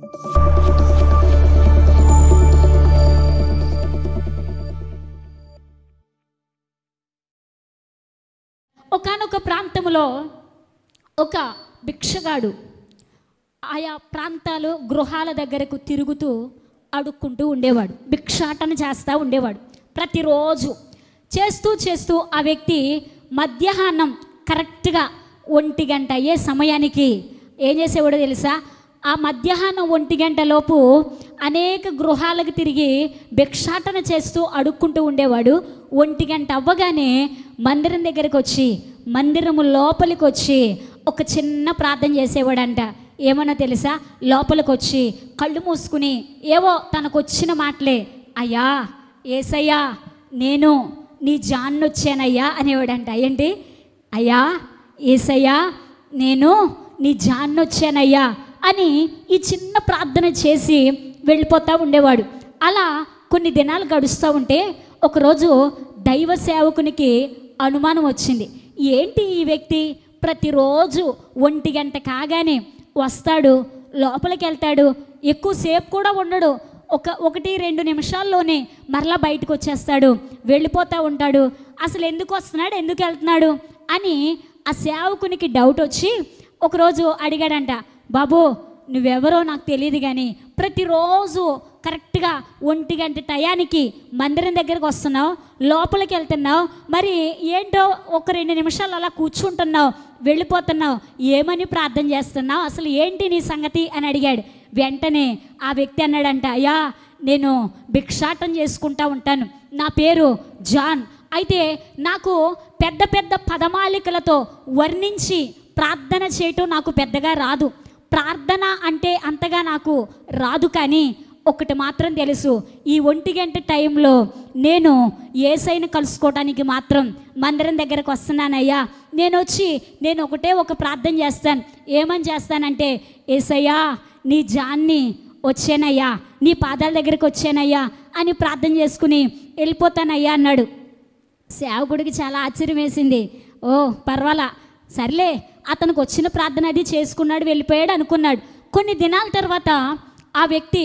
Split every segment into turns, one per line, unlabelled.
ఒకానొక ప్రాంతంలో ఒక భిక్షగాడు ఆయా ప్రాంతాలు గృహాల దగ్గరకు తిరుగుతూ అడుక్కుంటూ ఉండేవాడు, భిక్షాటన చేస్తూ ఉండేవాడు. ప్రతిరోజు చేస్తూ ఆ వ్యక్తి మధ్యాహ్నం కరెక్ట్గా 1 గంట అయ్యే సమయానికి ఏం చేసేవాడో తెలుసా? ఆ మధ్యాహ్నం 1 గంట లోపు అనేక గృహాలకు తిరిగి భిక్షాటన చేస్తూ అడుక్కుంటూ ఉండేవాడు. 1 గంట అవ్వగానే మందిరం దగ్గరికి వచ్చి, మందిరము లోపలికి వచ్చి ఒక చిన్న ప్రార్థన చేసేవాడంట. ఏమన్నా తెలుసా? లోపలికి వచ్చి కళ్ళు మూసుకుని ఏవో తనకు వచ్చిన మాటలే, అయ్యా ఏసయ్యా నేను నీ జాన్ను వచ్చానయ్యా అనేవాడంట. ఏంటి? అయ్యా ఏసయ్యా నేను నీ జాన్ను వచ్చానయ్యా అని ఈ చిన్న ప్రార్థన చేసి వెళ్ళిపోతూ ఉండేవాడు. అలా కొన్ని దినాలు గడుస్తూ ఉంటే ఒకరోజు దైవ సేవకునికి అనుమానం వచ్చింది. ఏంటి ఈ వ్యక్తి ప్రతిరోజు 1 గంట కాగానే వస్తాడు, లోపలికి వెళ్తాడు, ఎక్కువసేపు కూడా ఉండడు, 1-2 నిమిషాల్లోనే మరలా బయటకు వచ్చేస్తాడు, వెళ్ళిపోతూ ఉంటాడు. అసలు ఎందుకు వస్తున్నాడు, ఎందుకు వెళ్తున్నాడు అని ఆ సేవకునికి డౌట్ వచ్చి ఒకరోజు అడిగాడంట, బాబు నువ్వెవరో నాకు తెలియదు కానీ ప్రతిరోజు కరెక్ట్గా 1 గంట టయానికి మందిరం దగ్గరకు వస్తున్నావు, లోపలికి వెళ్తున్నావు, మరి ఏంటో 1-2 నిమిషాలు అలా కూర్చుంటున్నావు, వెళ్ళిపోతున్నావు, ఏమని ప్రార్థన చేస్తున్నావు, అసలు ఏంటి నీ సంగతి అని అడిగాడు. వెంటనే ఆ వ్యక్తి అన్నాడంట, అయ్యా నేను భిక్షాటన చేసుకుంటూ ఉంటాను, నా పేరు జాన్. అయితే నాకు పెద్ద పెద్ద పదమాలికలతో వర్ణించి ప్రార్థన చేయటం నాకు పెద్దగా రాదు, ప్రార్థన అంటే అంతగా నాకు రాదు, కానీ ఒకటి మాత్రం తెలుసు, ఈ 1 గంట టైంలో నేను యేసయ్యను కలుసుకోవడానికి మాత్రం మందిరం దగ్గరకు వస్తున్నానయ్యా. నేను ఒకటే ఒక ప్రార్థన చేస్తాను. ఏమని చేస్తానంటే, యేసయ్యా నీ జాన్ని వచ్చానయ్యా, నీ పాదాల దగ్గరికి వచ్చానయ్యా అని ప్రార్థన చేసుకుని వెళ్ళిపోతానయ్యా అన్నాడు. సేవకుడికి చాలా ఆశ్చర్యం వేసింది. ఓ పర్వాలా, సర్లే అతనికి వచ్చిన ప్రార్థన అది చేసుకున్నాడు, వెళ్ళిపోయాడు అనుకున్నాడు. కొన్ని దినాల తర్వాత ఆ వ్యక్తి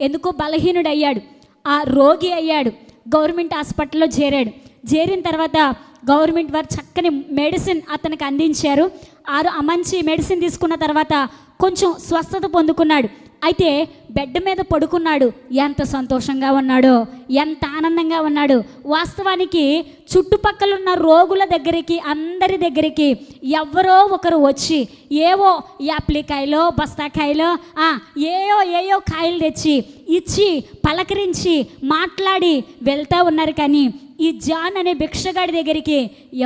ఎందుకో బలహీనుడయ్యాడు, ఆ రోగి అయ్యాడు, గవర్నమెంట్ హాస్పిటల్లో చేరిన తర్వాత గవర్నమెంట్ వారు చక్కని మెడిసిన్ అతనికి అందించారు. ఆ మంచి మెడిసిన్ తీసుకున్న తర్వాత కొంచెం స్వస్థత పొందుకున్నాడు. అయితే బెడ్ మీద పడుకున్నాడు. ఎంత సంతోషంగా ఉన్నాడో, ఎంత ఆనందంగా ఉన్నాడు. వాస్తవానికి చుట్టుపక్కల ఉన్న రోగుల దగ్గరికి, అందరి దగ్గరికి ఎవరో ఒకరు వచ్చి ఏవో యాప్లికాయలో బస్తాకాయలో ఏయో కాయలు తెచ్చి ఇచ్చి పలకరించి మాట్లాడి వెళ్తూ ఉన్నారు. కానీ ఈ జాన్ అనే భిక్షగాడి దగ్గరికి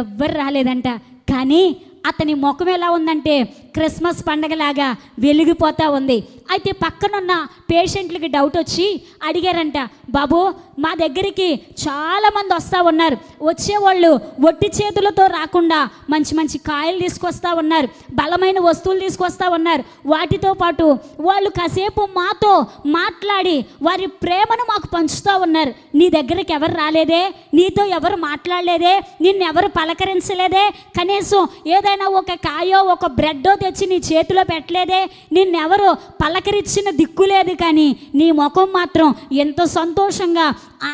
ఎవ్వరు రాలేదంట. కానీ అతని ముఖం ఎలా ఉందంటే క్రిస్మస్ పండగలాగా వెలిగిపోతూ ఉంది. అయితే పక్కనున్న పేషెంట్లకి డౌట్ వచ్చి అడిగారంట, బాబు మా దగ్గరికి చాలామంది వస్తూ ఉన్నారు, వచ్చేవాళ్ళు ఒట్టి చేతులతో రాకుండా మంచి మంచి కాయలు తీసుకొస్తూ ఉన్నారు, బలమైన వస్తువులు తీసుకొస్తూ ఉన్నారు, వాటితో పాటు వాళ్ళు కాసేపు మాతో మాట్లాడి వారి ప్రేమను మాకు పంచుతూ ఉన్నారు. నీ దగ్గరికి ఎవరు రాలేదే, నీతో ఎవరు మాట్లాడలేదే, నిన్నెవరు పలకరించలేదే, కనీసం ఏదైనా ఒక కాయో ఒక బ్రెడ్డో తెచ్చి నీ చేతిలో పెట్టలేదే, నిన్నెవరు పలకరించిన దిక్కు లేదు, కానీ నీ ముఖం మాత్రం ఎంత సంతోషంగా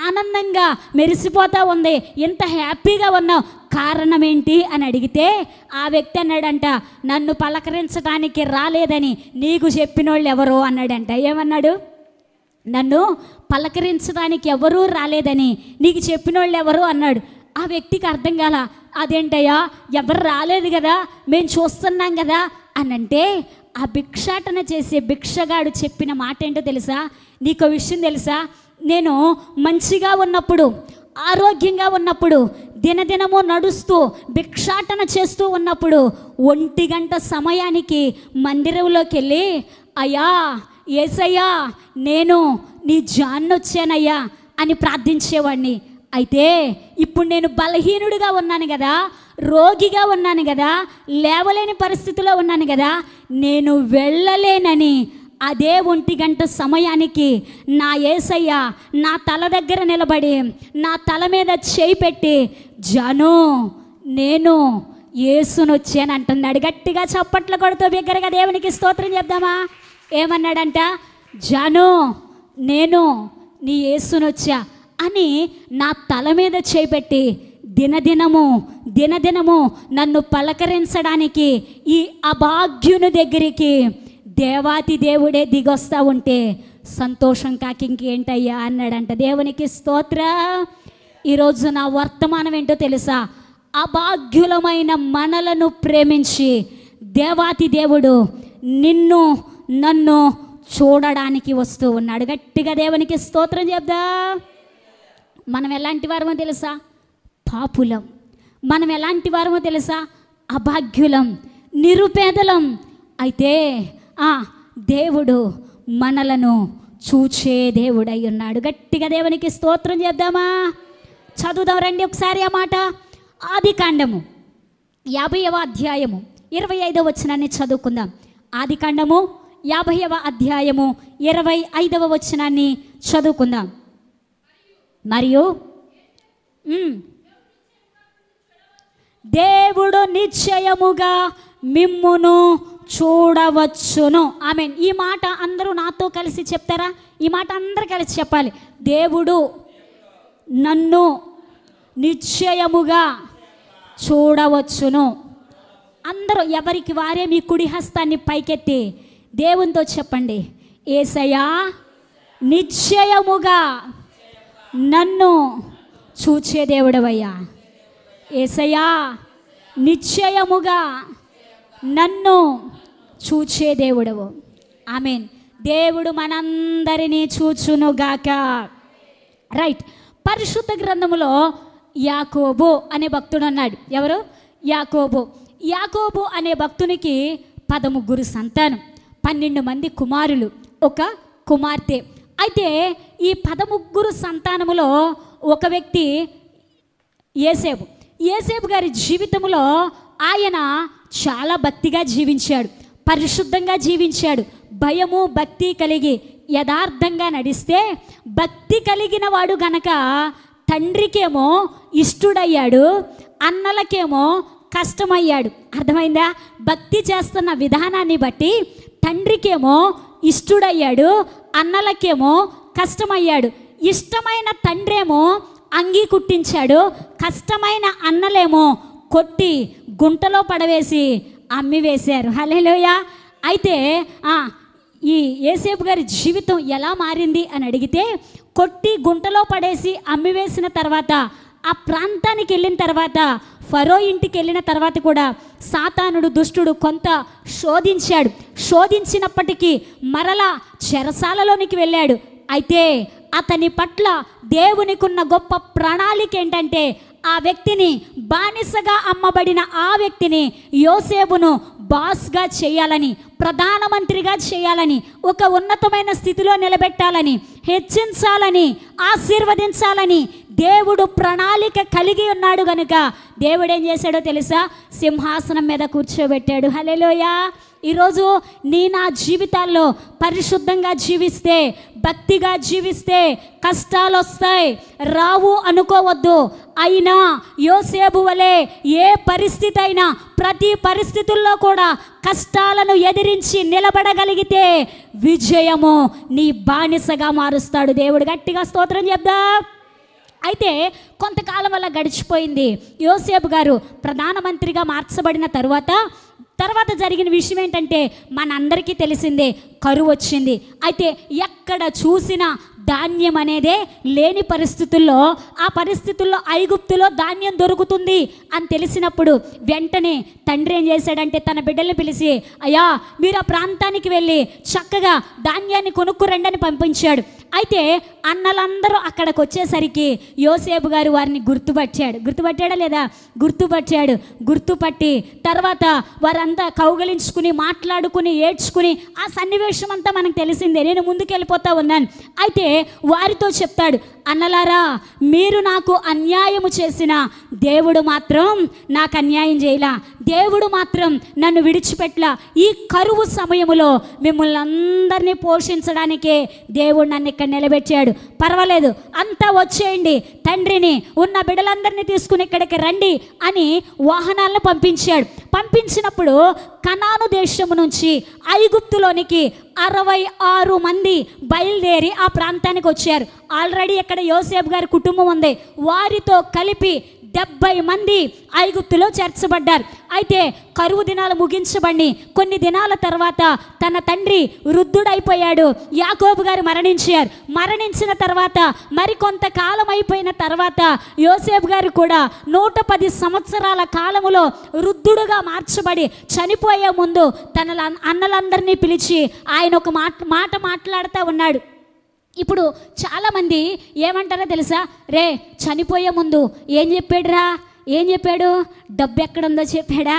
ఆనందంగా మెరిసిపోతూ ఉంది, ఎంత హ్యాపీగా ఉన్నావు, కారణం ఏంటి అని అడిగితే ఆ వ్యక్తి అన్నాడంట, నన్ను పలకరించడానికి రాలేదని నీకు చెప్పిన వాళ్ళు ఎవరో అన్నాడంట. ఏమన్నాడు? నన్ను పలకరించడానికి ఎవరూ రాలేదని నీకు చెప్పిన వాళ్ళు ఎవరు అన్నాడు. ఆ వ్యక్తికి అర్థం కాల. అదేంటయ్యా ఎవరు రాలేదు కదా, మేము చూస్తున్నాం కదా అని అంటే, ఆ భిక్షాటన చేసే భిక్షగాడు చెప్పిన మాట ఏంటో తెలుసా? నీకు విషయం తెలుసా? నేను మంచిగా ఉన్నప్పుడు, ఆరోగ్యంగా ఉన్నప్పుడు, దినదినము నడుస్తూ భిక్షాటన చేస్తూ ఉన్నప్పుడు 1 గంట సమయానికి మందిరంలోకి వెళ్ళి, అయ్యా యేసయ్యా నేను నీ జాన్ను వచ్చానయ్యా అని ప్రార్థించేవాడిని. అయితే ఇప్పుడు నేను బలహీనుడిగా ఉన్నాను కదా, రోగిగా ఉన్నాను కదా, లేవలేని పరిస్థితిలో ఉన్నాను కదా, నేను వెళ్ళలేనని అదే 1 గంట సమయానికి నా యేసయ్య నా తల దగ్గర నిలబడి నా తల మీద చేయి పెట్టి, జాను నేను యేసును వచ్చాను అంటున్నాడు. గట్టిగా చప్పట్లు కొడుతూ బిగ్గరగా దేవునికి స్తోత్రం చెప్దామా? ఏమన్నాడంట? జాను నేను నీ యేసునొచ్చా అని నా తల మీద చేపెట్టి దినదినము నన్ను పలకరించడానికి ఈ అభాగ్యుని దగ్గరికి దేవాతి దేవుడే దిగొస్తా ఉంటే సంతోషం కాక ఇంకేంటయ్యా అన్నాడంట. దేవునికి స్తోత్ర. ఈరోజు నా వర్తమానం ఏంటో తెలుసా? అభాగ్యులమైన మనలను ప్రేమించి దేవాతి దేవుడు నిన్ను నన్ను చూడడానికి వస్తూ ఉన్నాడు. గట్టిగా దేవునికి స్తోత్రం చెప్దా. మనం ఎలాంటి వారమో తెలుసా? పాపులం. మనం ఎలాంటి వారమో తెలుసా? అభాగ్యులం, నిరుపేదలం. అయితే దేవుడు మనలను చూచే దేవుడై ఉన్నాడు. గట్టిగా దేవునికి స్తోత్రం చేద్దామా? చదువుదాం రండి ఒకసారి ఆ మాట. ఆదికాండము 50వ అధ్యాయము 25వ వచనాన్ని చదువుకుందాం. ఆదికాండము 50వ అధ్యాయము 25వ వచనాన్ని చదువుకుందాం. మరియు దేవుడు నిశ్చయముగా మిమ్మును చూడవచ్చును. ఆమేన్. ఈ మాట అందరూ నాతో కలిసి చెప్తారా? ఈ మాట అందరూ కలిసి చెప్పాలి. దేవుడు నన్ను నిశ్చయముగా చూడవచ్చును. అందరూ ఎవరికి వారే మీ కుడి హస్తాన్ని పైకెత్తి దేవునితో చెప్పండి, యేసయ్యా నిశ్చయముగా నన్ను చూచే దేవుడవయ్యా. యేసయ్యా నిశ్చయముగా నన్ను చూచే దేవుడవు. ఆమేన్. దేవుడు మనందరినీ చూచునుగాక. రైట్. పరిశుద్ధ గ్రంథములో యాకోబు అనే భక్తుడు అన్నాడు. ఎవరు? యాకోబు. యాకోబు అనే భక్తునికి 13 సంతానం, 12 మంది కుమారులు, ఒక కుమార్తె. అయితే ఈ 13 సంతానములో ఒక వ్యక్తి యేసేపు. యేసేపు గారి జీవితంలో ఆయన చాలా భక్తిగా జీవించాడు, పరిశుద్ధంగా జీవించాడు. భయము భక్తి కలిగి యథార్థంగా నడిస్తే భక్తి కలిగిన వాడు గనక తండ్రికేమో ఇష్టుడయ్యాడు, అన్నలకేమో కష్టమయ్యాడు. అర్థమైందా? భక్తి చేస్తున్న విధానాన్ని బట్టి తండ్రికేమో ఇష్టుడయ్యాడు, అన్నలకేమో కష్టమయ్యాడు. ఇష్టమైన తండ్రేమో అంగీ కుట్టించాడు, కష్టమైన అన్నలేమో కొట్టి గుంటలో పడవేసి అమ్మివేశారు. హల్లెలూయా. అయితే ఈ యేసేపు గారి జీవితం ఎలా మారింది అని అడిగితే, కొట్టి గుంటలో పడేసి అమ్మివేసిన తర్వాత ఆ ప్రాంతానికి వెళ్ళిన తర్వాత, ఫరో ఇంటికి వెళ్ళిన తర్వాత కూడా సాతానుడు దుష్టుడు కొంత శోధించాడు. శోధించినప్పటికీ మరలా చెరసాలలోనికి వెళ్ళాడు. అయితే అతని పట్ల దేవునికున్న గొప్ప ప్రణాళిక ఏంటంటే, ఆ వ్యక్తిని, బానిసగా అమ్మబడిన ఆ వ్యక్తిని యోసేపును బాస్గా చేయాలని, ప్రధానమంత్రిగా చేయాలని, ఒక ఉన్నతమైన స్థితిలో నిలబెట్టాలని, హెచ్చించాలని, ఆశీర్వదించాలని దేవుడు ప్రణాళిక కలిగి ఉన్నాడు గనుక దేవుడు ఏం చేశాడో తెలుసా? సింహాసనం మీద కూర్చోబెట్టాడు. హల్లెలూయా. ఈరోజు నా జీవితాల్లో పరిశుద్ధంగా జీవిస్తే, భక్తిగా జీవిస్తే కష్టాలు వస్తాయి, రావు అనుకోవద్దు. అయినా యోసేపు వలె ఏ పరిస్థితి అయినా ప్రతి పరిస్థితుల్లో కూడా కష్టాలను ఎదిరించి నిలబడగలిగితే విజయము నీ బానిసగా మారుస్తాడు దేవుడు. గట్టిగా స్తోత్రం చెప్దా. అయితే కొంతకాలం వల్ల గడిచిపోయింది. యోసేపు గారు ప్రధానమంత్రిగా మార్చబడిన తర్వాత జరిగిన విషయం ఏంటంటే, మనందరికీ తెలిసిందే, కరువు వచ్చింది. అయితే ఎక్కడ చూసినా ధాన్యం అనేదే లేని పరిస్థితుల్లో, ఆ పరిస్థితుల్లో ఐగుప్తులో ధాన్యం దొరుకుతుంది అని తెలిసినప్పుడు వెంటనే తండ్రి ఏం చేశాడంటే తన బిడ్డల్ని పిలిచి, అయ్యా మీరు ఆ ప్రాంతానికి వెళ్ళి చక్కగా ధాన్యాన్ని కొనుక్కురండి అని పంపించాడు. అయితే అన్నలందరూ అక్కడికి వచ్చేసరికి యోసేపు గారు వారిని గుర్తుపట్టాడా లేదా? గుర్తుపట్టి తర్వాత వారంతా కౌగలించుకుని మాట్లాడుకుని ఏడ్చుకుని ఆ సన్నివేశం అంతా మనకు తెలిసిందే. నేను ముందుకెళ్ళిపోతా ఉన్నాను. అయితే వారితో చెప్తాడు, అన్నలారా మీరు నాకు అన్యాయము చేసిన దేవుడు మాత్రం నాకు అన్యాయం చేయలా, దేవుడు మాత్రం నన్ను విడిచిపెట్టలా. ఈ కరువు సమయములో మిమ్మల్ని అందరినీ పోషించడానికే దేవుడు నన్ను ఇక్కడ నిలబెట్టాడు. పర్వాలేదు, అంతా వచ్చేయండి, తండ్రిని ఉన్న బిడ్డలందరినీ తీసుకుని ఇక్కడికి రండి అని వాహనాలను పంపించాడు. పంపించినప్పుడు కనాను దేశము నుంచి ఐగుప్తులోనికి 66 మంది బయలుదేరి ఆ ప్రాంతానికి వచ్చారు. ఆల్రెడీ ఇక్కడ యోసేపు గారి కుటుంబం ఉంది. వారితో కలిపి 70 మంది ఐగుప్తులో చేర్చబడ్డారు. అయితే కరువు దినాలు ముగించబడి కొన్ని దినాల తర్వాత తన తండ్రి వృద్ధుడైపోయాడు. యాకోబు గారు మరణించిన తర్వాత మరికొంతకాలం అయిపోయిన తర్వాత యోసేపు గారు కూడా 110 సంవత్సరాల కాలములో వృద్ధుడుగా మార్చబడి చనిపోయే ముందు తన అన్నలందరినీ పిలిచి ఆయన ఒక మాట మాట్లాడుతూ ఉన్నాడు. ఇప్పుడు చాలామంది ఏమంటారో తెలుసా? రే, చనిపోయే ముందు ఏం చెప్పాడు? డబ్బు ఎక్కడుందో చెప్పాడా?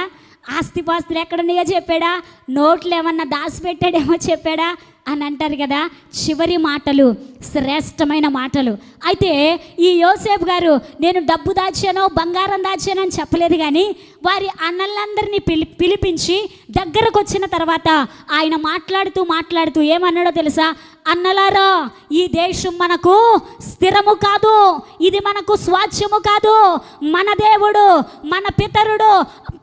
ఆస్తిపాస్తులు ఎక్కడున్నాయో చెప్పాడా? నోట్లు ఏమన్నా దాచిపెట్టాడేమో చెప్పాడా అని అంటారు కదా. చివరి మాటలు శ్రేష్టమైన మాటలు. అయితే ఈ యోసేపు గారు నేను డబ్బు దాచానో బంగారం దాచానో అని చెప్పలేదు, కానీ వారి అన్నలందరినీ పిలిపించి దగ్గరకు వచ్చిన తర్వాత ఆయన మాట్లాడుతూ ఏమన్నాడో తెలుసా? అన్నలారా, ఈ దేశం మనకు స్థిరము కాదు, ఇది మనకు స్వాస్థ్యము కాదు. మన దేవుడు, మన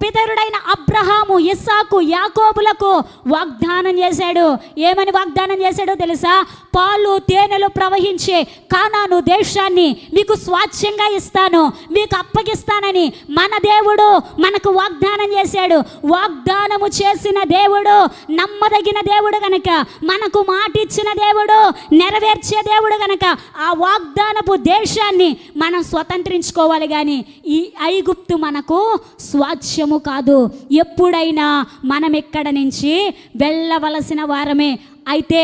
పితరుడైన అబ్రహాము, ఇస్సాకు, యాకోబులకు వాగ్దానం చేశాడు. ఏమని వాగ్దానం చేశాడో తెలుసా? పాలు తేనెలు ప్రవహించే కానాను దేశాన్ని మీకు స్వాస్థ్యంగా ఇస్తాను, మీకు అప్పగిస్తానని మన దేవుడు మనకు వాగ్దానం చేశాడు. వాగ్దానము చేసిన దేవుడు నమ్మదగిన దేవుడు గనక, మనకు మాట ఇచ్చిన దేవుడు నెరవేర్చే దేవుడు గనక ఆ వాగ్దానపు దేశాన్ని మనం స్వతంత్రించుకోవాలి. కానీ ఈ ఐగుప్తు మనకు స్వాస్థ్యము కాదు. ఎప్పుడైనా మనం ఇక్కడ నుంచి వెళ్ళవలసిన వారమే. అయితే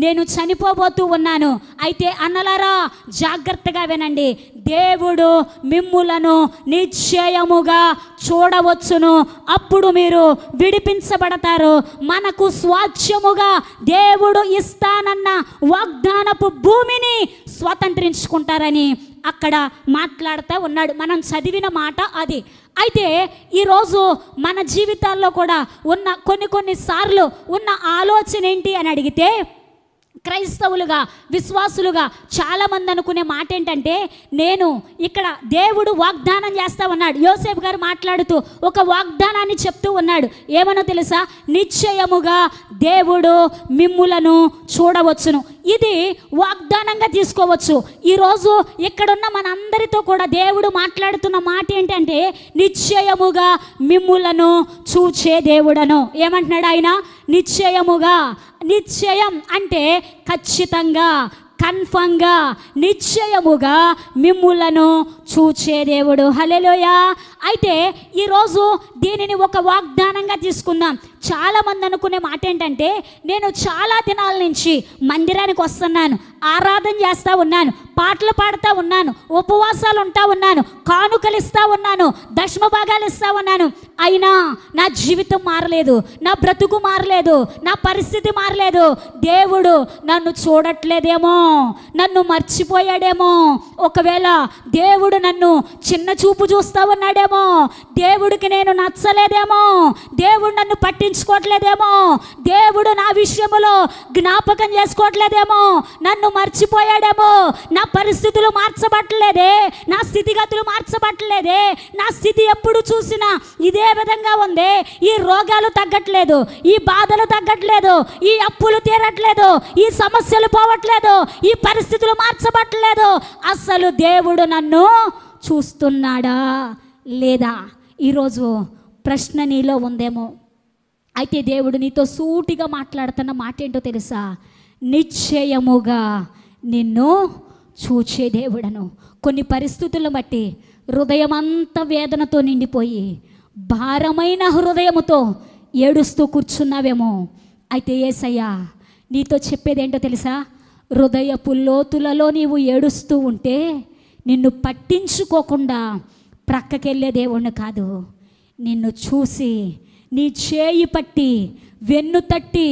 నేను చనిపోబోతూ ఉన్నాను. అయితే అన్నలారా జాగ్రత్తగా వినండి. దేవుడు మిమ్ములను నిశ్చయముగా చూడవచ్చును, అప్పుడు మీరు విడిపించబడతారు. మనకు స్వాస్థ్యముగా దేవుడు ఇస్తానన్న వాగ్దానపు భూమిని స్వతంత్రించుకుంటారని అక్కడ మాట్లాడుతూ ఉన్నాడు. మనం చదివిన మాట అది. అయితే ఈరోజు మన జీవితాల్లో కూడా ఉన్న కొన్నిసార్లు ఉన్న ఆలోచన ఏంటి అని అడిగితే, క్రైస్తవులుగా విశ్వాసులుగా చాలామంది అనుకునే మాట ఏంటంటే, నేను ఇక్కడ దేవుడు వాగ్దానం చేస్తూ ఉన్నాడు. యోసేపు గారు మాట్లాడుతూ ఒక వాగ్దానాన్ని చెప్తూ ఉన్నాడు. ఏమనో తెలుసా? నిశ్చయముగా దేవుడు మిమ్ములను చూడవచ్చును. ఇది వాగ్దానంగా తీసుకోవచ్చు. ఈరోజు ఇక్కడున్న మనందరితో కూడా దేవుడు మాట్లాడుతున్న మాట ఏంటంటే, నిశ్చయముగా మిమ్ములను చూచే దేవుడను. ఏమంటున్నాడు ఆయన? నిశ్చయముగా. నిశ్చయం అంటే ఖచ్చితంగా, కన్ఫర్మ్గా, నిశ్చయముగా మిమ్ములను చూచే దేవుడు. హల్లెలూయా. అయితే ఈరోజు దీనిని ఒక వాగ్దానంగా తీసుకుందాం. చాలామంది అనుకునే మాట ఏంటంటే, నేను చాలా దినాల నుంచి మందిరానికి వస్తున్నాను, ఆరాధన చేస్తూ ఉన్నాను, పాటలు పాడుతూ ఉన్నాను, ఉపవాసాలు ఉంటా ఉన్నాను, కానుకలు ఇస్తూ ఉన్నాను, దశమ భాగాలు ఇస్తూ ఉన్నాను, అయినా నా జీవితం మారలేదు, నా బ్రతుకు మారలేదు, నా పరిస్థితి మారలేదు. దేవుడు నన్ను చూడట్లేదేమో, నన్ను మర్చిపోయాడేమో, ఒకవేళ దేవుడు నన్ను చిన్న చూపు చూస్తూ ఉన్నాడేమో, దేవుడికి నేను నచ్చలేదేమో, దేవుడు నన్ను పట్టించుకోవట్లేదేమో, దేవుడు నా విషయంలో జ్ఞాపకం చేసుకోవట్లేదేమో, నన్ను మర్చిపోయాడేమో, నా పరిస్థితులు మార్చబట్టలేదే, నా స్థితిగతులు మార్చబట్టలేదే, నా స్థితి ఎప్పుడు చూసినా ఇదే విధంగా ఉంది, ఈ రోగాలు తగ్గట్లేదు, ఈ బాధలు తగ్గట్లేదు, ఈ అప్పులు తీరట్లేదు, ఈ సమస్యలు పోవట్లేదు, ఈ పరిస్థితులు మార్చబట్టలేదు. అసలు దేవుడు నన్ను చూస్తున్నాడా లేదా? ఈరోజు ప్రశ్న నీలో ఉందేమో. అయితే దేవుడు నీతో సూటిగా మాట్లాడుతున్న మాట ఏంటో తెలుసా? నిశ్చయముగా నిన్ను చూచే దేవుడను. కొన్ని పరిస్థితులను బట్టి హృదయమంతా వేదనతో నిండిపోయి భారమైన హృదయముతో ఏడుస్తూ కూర్చున్నావేమో. అయితే యేసయ్య నీతో చెప్పేది ఏంటో తెలుసా? హృదయపు లోతులలో నీవు ఏడుస్తూ ఉంటే నిన్ను పట్టించుకోకుండా ప్రక్కకెళ్ళే దేవుణ్ణి కాదు, నిన్ను చూసి నీ చేయి పట్టి వెన్ను తట్టి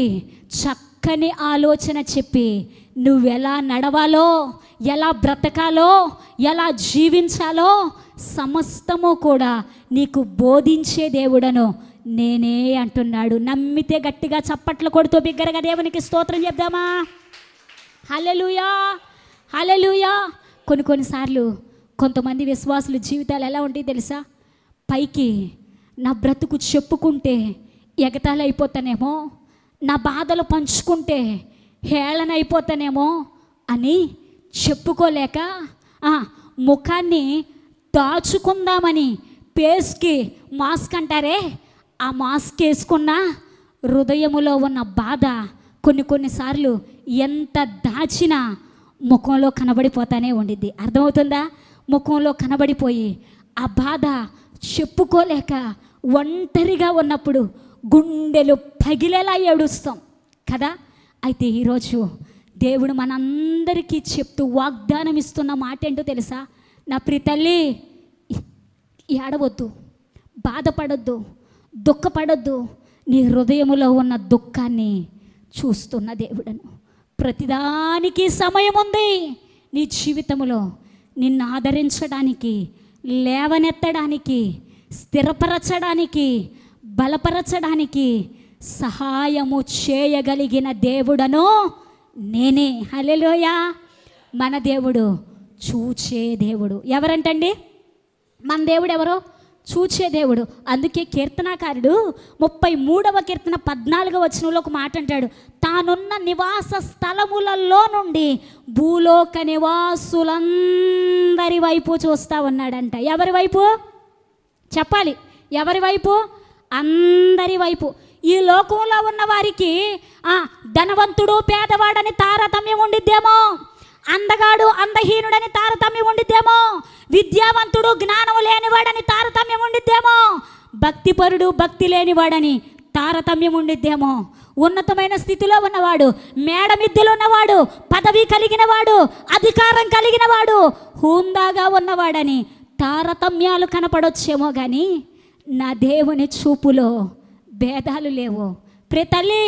చక్కని ఆలోచన చెప్పి నువ్వెలా నడవాలో, ఎలా బ్రతకాలో, ఎలా జీవించాలో సమస్తము కూడా నీకు బోధించే దేవుడను నేనే అంటున్నాడు. నమ్మితే గట్టిగా చప్పట్లు కొడుతూ బిగ్గరగా దేవునికి స్తోత్రం చెప్దామా? హల్లెలూయా, హల్లెలూయా. కొన్నిసార్లు కొంతమంది విశ్వాసుల జీవితాలు ఎలా ఉంటాయి తెలుసా? పైకి నా బ్రతుకు చెప్పుకుంటే ఎగతాళి అయిపోతానేమో, నా బాధలు పంచుకుంటే హేళన అయిపోతానేమో అని చెప్పుకోలేక ముఖాన్ని దాచుకుందామని ఫేస్కి మాస్క్ అంటారే, ఆ మాస్క్ వేసుకున్న హృదయములో ఉన్న బాధ కొన్నిసార్లు ఎంత దాచినా ముఖంలో కనబడిపోతానే ఉండిద్ది. అర్థమవుతుందా? ముఖంలో కనబడిపోయి ఆ బాధ చెప్పుకోలేక ఒంటరిగా ఉన్నప్పుడు గుండెలు పగిలేలా ఏడుస్తాం కదా. అయితే ఈరోజు దేవుడు మనందరికీ చెప్తూ వాగ్దానం ఇస్తున్న మాట ఏంటో తెలుసా? నా ప్రియ తల్లి, ఏడవద్దు, బాధపడొద్దు, దుఃఖపడొద్దు. నీ హృదయములో ఉన్న దుఃఖాన్ని చూస్తున్న దేవుడను. ప్రతిదానికి సమయం ఉంది. నీ జీవితంలో నిన్ను ఆదరించడానికి, లేవనెత్తడానికి, స్థిరపరచడానికి, బలపరచడానికి సహాయము చేయగలిగిన దేవుడను నేనే. హల్లెలూయా. మన దేవుడు చూచే దేవుడు. ఎవరంటండి? మన దేవుడు ఎవరో? చూచే దేవుడు. అందుకే కీర్తనాకారుడు 33వ కీర్తన 14వ వచనంలో ఒక మాట అంటాడు, తానున్న నివాస స్థలములలో నుండి భూలోక నివాసులందరి వైపు చూస్తా ఉన్నాడంట. ఎవరి వైపు చెప్పాలి? ఎవరి వైపు? అందరి వైపు. ఈ లోకంలో ఉన్న వారికి ధనవంతుడు పేదవాడని తారతమ్యం ఉండిద్దేమో, అందగాడు అందహీనుడని తారతమ్యం ఉండిద్దేమో, విద్యావంతుడు జ్ఞానం లేనివాడని తారతమ్యం ఉండిద్దేమో, భక్తిపరుడు భక్తి లేనివాడని తారతమ్యం ఉండిద్దేమో, ఉన్నతమైన స్థితిలో ఉన్నవాడు, మేడమిద్దెలు ఉన్నవాడు, పదవి కలిగిన వాడు, అధికారం కలిగిన వాడు, హుందాగా ఉన్నవాడని తారతమ్యాలు కనపడొచ్చేమో, కానీ నా దేవుని చూపులో భేదాలు లేవు. ప్రియ తల్లి,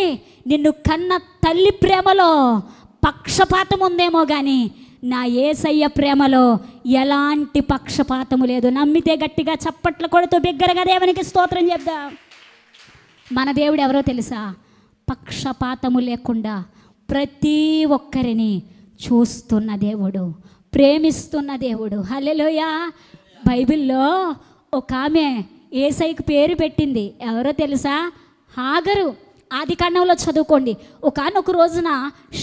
నిన్ను కన్న తల్లి ప్రేమలో పక్షపాతం ఉందేమో, కానీ నా యేసయ్య ప్రేమలో ఎలాంటి పక్షపాతము లేదు. నమ్మితే గట్టిగా చప్పట్లు కొడుతూ బిగ్గరగా దేవునికి స్తోత్రం చెప్దాం. మన దేవుడు ఎవరో తెలుసా? పక్షపాతము లేకుండా ప్రతి ఒక్కరిని చూస్తున్న దేవుడు, ప్రేమిస్తున్న దేవుడు. హల్లెలూయా. బైబిల్లో ఒక ఆమె యేసయ్యకు పేరు పెట్టింది. ఎవరో తెలుసా? హాగరు. ఆదికాండంలో చదువుకోండి. ఒకానొక రోజున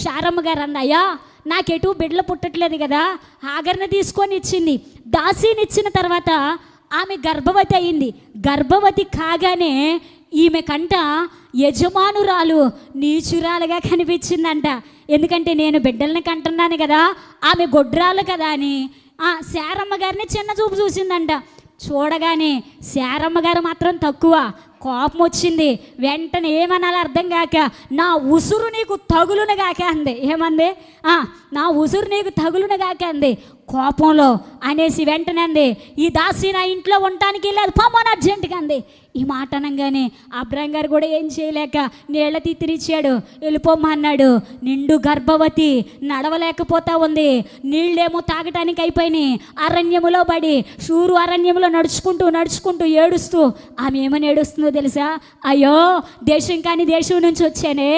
శారమ్మ గారు అన్నయ్యా, నాకెటు బిడ్డలు పుట్టట్లేదు కదా, హాగర్ని తీసుకొని ఇచ్చింది. దాసీని ఇచ్చిన తర్వాత ఆమె గర్భవతి అయింది. గర్భవతి కాగానే ఈమె కంట యజమానురాలు నీచురాలుగా కనిపించిందంట. ఎందుకంటే నేను బిడ్డల్ని కంటున్నాను కదా, ఆమె గొడ్రాలు కదా అని శారమ్మ గారిని చిన్న చూపు చూసిందంట. చూడగానే శారమ్మ గారు మాత్రం తక్కువ, కోపం వచ్చింది. వెంటనే ఏమనాలి అర్థం కాక, నా ఉసురు నీకు తగులును గాక అంది. ఏమంది? నా ఉసురు నీకు తగులును గాక అంది. కోపంలో అనేసి వెంటనే అంది, ఈ దాసి నా ఇంట్లో ఉండటానికి లేదు, పొమ్మని అర్జెంటుగా అంది. ఈ మాట అనగానే అబ్రాం గారు కూడా ఏం చేయలేక నీళ్ళ తిరిచాడు, వెళ్ళిపోమ్మ అన్నాడు. నిండు గర్భవతి, నడవలేకపోతా ఉంది, నీళ్ళేమో తాగటానికి అయిపోయినాయి. అరణ్యములో పడి షూరు అరణ్యంలో నడుచుకుంటూ ఏడుస్తూ ఆమె ఏమని ఏడుస్తుందో తెలుసా? అయ్యో, దేశం కాని దేశం నుంచి వచ్చానే,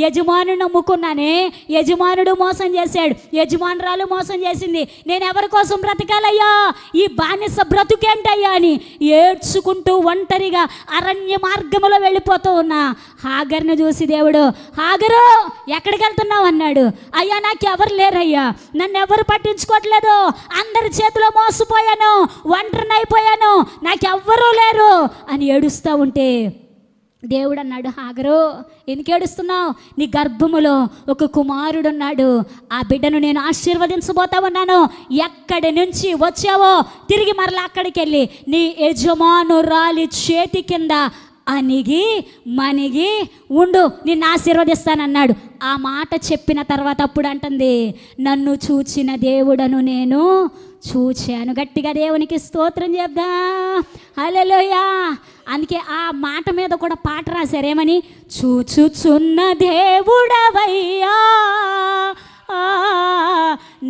యజమానుడు నమ్ముకున్నానే, యజమానుడు మోసం చేశాడు, యజమానురాలు మోసం చేసింది, నేను ఎవరి కోసం బ్రతకాలయ్యా, ఈ బానిస బ్రతుకేంటయ్యా అని ఏడ్చుకుంటూ ఒంటరిగా అరణ్య మార్గములో వెళ్ళిపోతూ ఉన్నా హాగర్ని చూసి దేవుడు, హాగరు ఎక్కడికి వెళ్తున్నావు అన్నాడు. అయ్యా, నాకెవరు లేరయ్యా, నన్ను ఎవరు పట్టించుకోవట్లేదు, అందరి చేతిలో మోసపోయాను, ఒంటరిని అయిపోయాను, నాకెవ్వరూ లేరు అని ఏడుస్తూ ఉంటే దేవుడు అన్నాడు, హాగరు ఎందుకు ఏడుస్తున్నావు? నీ గర్భములో ఒక కుమారుడున్నాడు, ఆ బిడ్డను నేను ఆశీర్వదించబోతా ఉన్నాను. ఎక్కడి నుంచి వచ్చావో తిరిగి మరలా అక్కడికి వెళ్ళి నీ యజమానురాలి చేతి కింద అణిగి మణిగి ఉండు, నిన్ను ఆశీర్వదిస్తానన్నాడు. ఆ మాట చెప్పిన తర్వాత అప్పుడు అంటుంది, నన్ను చూచిన దేవుడను నేను చూచాను. గట్టిగా దేవునికి స్తోత్రం చెప్దా. హల్లెలూయా. అందుకే ఆ మాట మీద కూడా పాట రాశారు. ఏమని? చూచుచున్న దేవుడవయ్యా,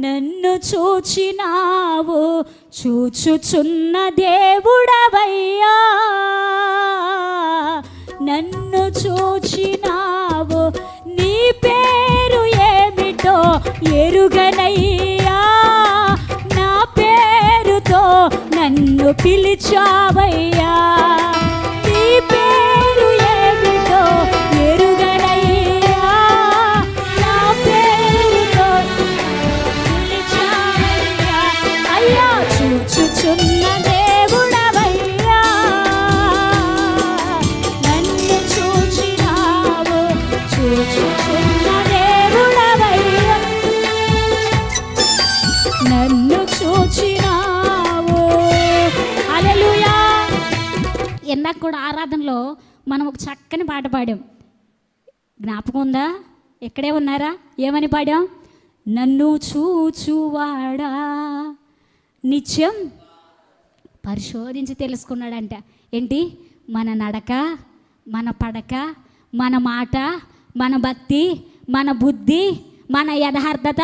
నన్ను చూచినావు, చూచుచున్న దేవుడవయ్యా, నన్ను చూచినావు, నీ పేరు ఏమిటో ఎరుగనయ్యా, నా పేరుతో నన్ను పిలిచావయ్యా, నీ పేరు ఏమిటో కూడా ఆరాధనలో మనం ఒక చక్కని పాట పాడాం, జ్ఞాపకం ఉందా? ఎక్కడే ఉన్నారా? ఏమని పాడాం? నన్ను చూచువాడా నిత్యం పరిశోధించి తెలుసుకున్నాడంట. ఏంటి? మన నడక, మన పడక, మన మాట, మన భక్తి, మన బుద్ధి, మన యథార్థత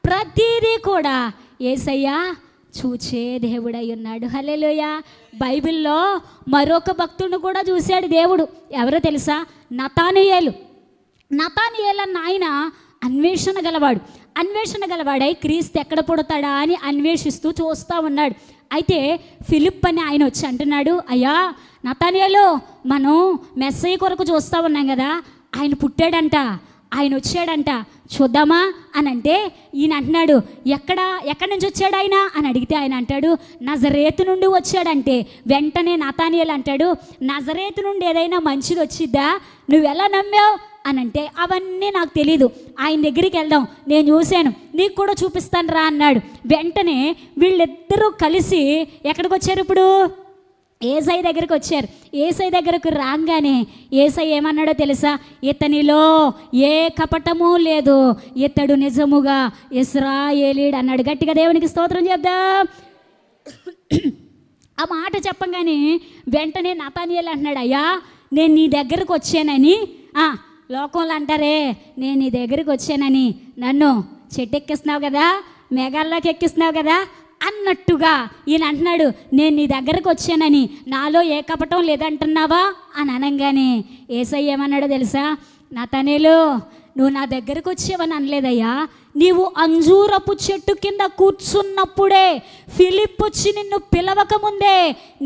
ప్రతిదీ కూడా యేసయ్య చూచే దేవుడై ఉన్నాడు. హల్లెలూయా. బైబిల్లో మరొక భక్తుడిని కూడా చూశాడు దేవుడు. ఎవరో తెలుసా? నతానియేలు. నతానియేలు అన్న ఆయన అన్వేషణ గలవాడై క్రీస్తు ఎక్కడ పుడతాడా అని అన్వేషిస్తూ చూస్తూ ఉన్నాడు. అయితే ఫిలిప్ అని ఆయన వచ్చి అంటున్నాడు, అయ్యా నతానియేలు, మనం మెస్సయ్య కొరకు చూస్తూ ఉన్నాం కదా, ఆయన పుట్టాడంట, ఆయన వచ్చాడంట, చూద్దామా అని అంటే ఈయన అంటున్నాడు, ఎక్కడి నుంచి వచ్చాడు ఆయన అని అడిగితే ఆయన అంటాడు, నజరేతు నుండి వచ్చాడంటే వెంటనే నతానియేలు అంటాడు, నజరేతు నుండి ఏదైనా మంచిది వచ్చిద్దా? నువ్వు ఎలా నమ్మావు అని అంటే, అవన్నీ నాకు తెలీదు, ఆయన దగ్గరికి వెళ్దాం, నేను చూశాను, నీకు కూడా చూపిస్తాను రా అన్నాడు. వెంటనే వీళ్ళిద్దరూ కలిసి ఎక్కడికి వచ్చారు? ఇప్పుడు యేసయ్య దగ్గరికి వచ్చారు. యేసయ్య దగ్గరకు రాగానే యేసయ్య ఏమన్నాడో తెలుసా? ఇతనిలో ఏ కపటము లేదు, ఇతడు నిజముగా ఇశ్రాయేలీయుడు అన్నాడు. గట్టిగా దేవునికి స్తోత్రం చెప్దాం. ఆ మాట చెప్పగానే వెంటనే నతానియేలు అంటున్నాడు, అయ్యా నేను నీ దగ్గరకు వచ్చానని, లోకంలో అంటారే నేను నీ దగ్గరికి వచ్చానని నన్ను చెట్టు ఎక్కిస్తున్నావు కదా, మేఘాల్లోకి ఎక్కిస్తున్నావు కదా అన్నట్టుగా ఈయన అంటున్నాడు, నేను నీ దగ్గరకు వచ్చానని నాలో ఏ కపటం లేదంటున్నావా అని అనగానే యేసయ్య ఏమన్నాడో తెలుసా? నతానియేలు, నువ్వు నా దగ్గరకు వచ్చావని అనలేదయ్యా, నీవు అంజూరపు చెట్టు కింద కూర్చున్నప్పుడే ఫిలిప్ వచ్చి నిన్ను పిలవకముందే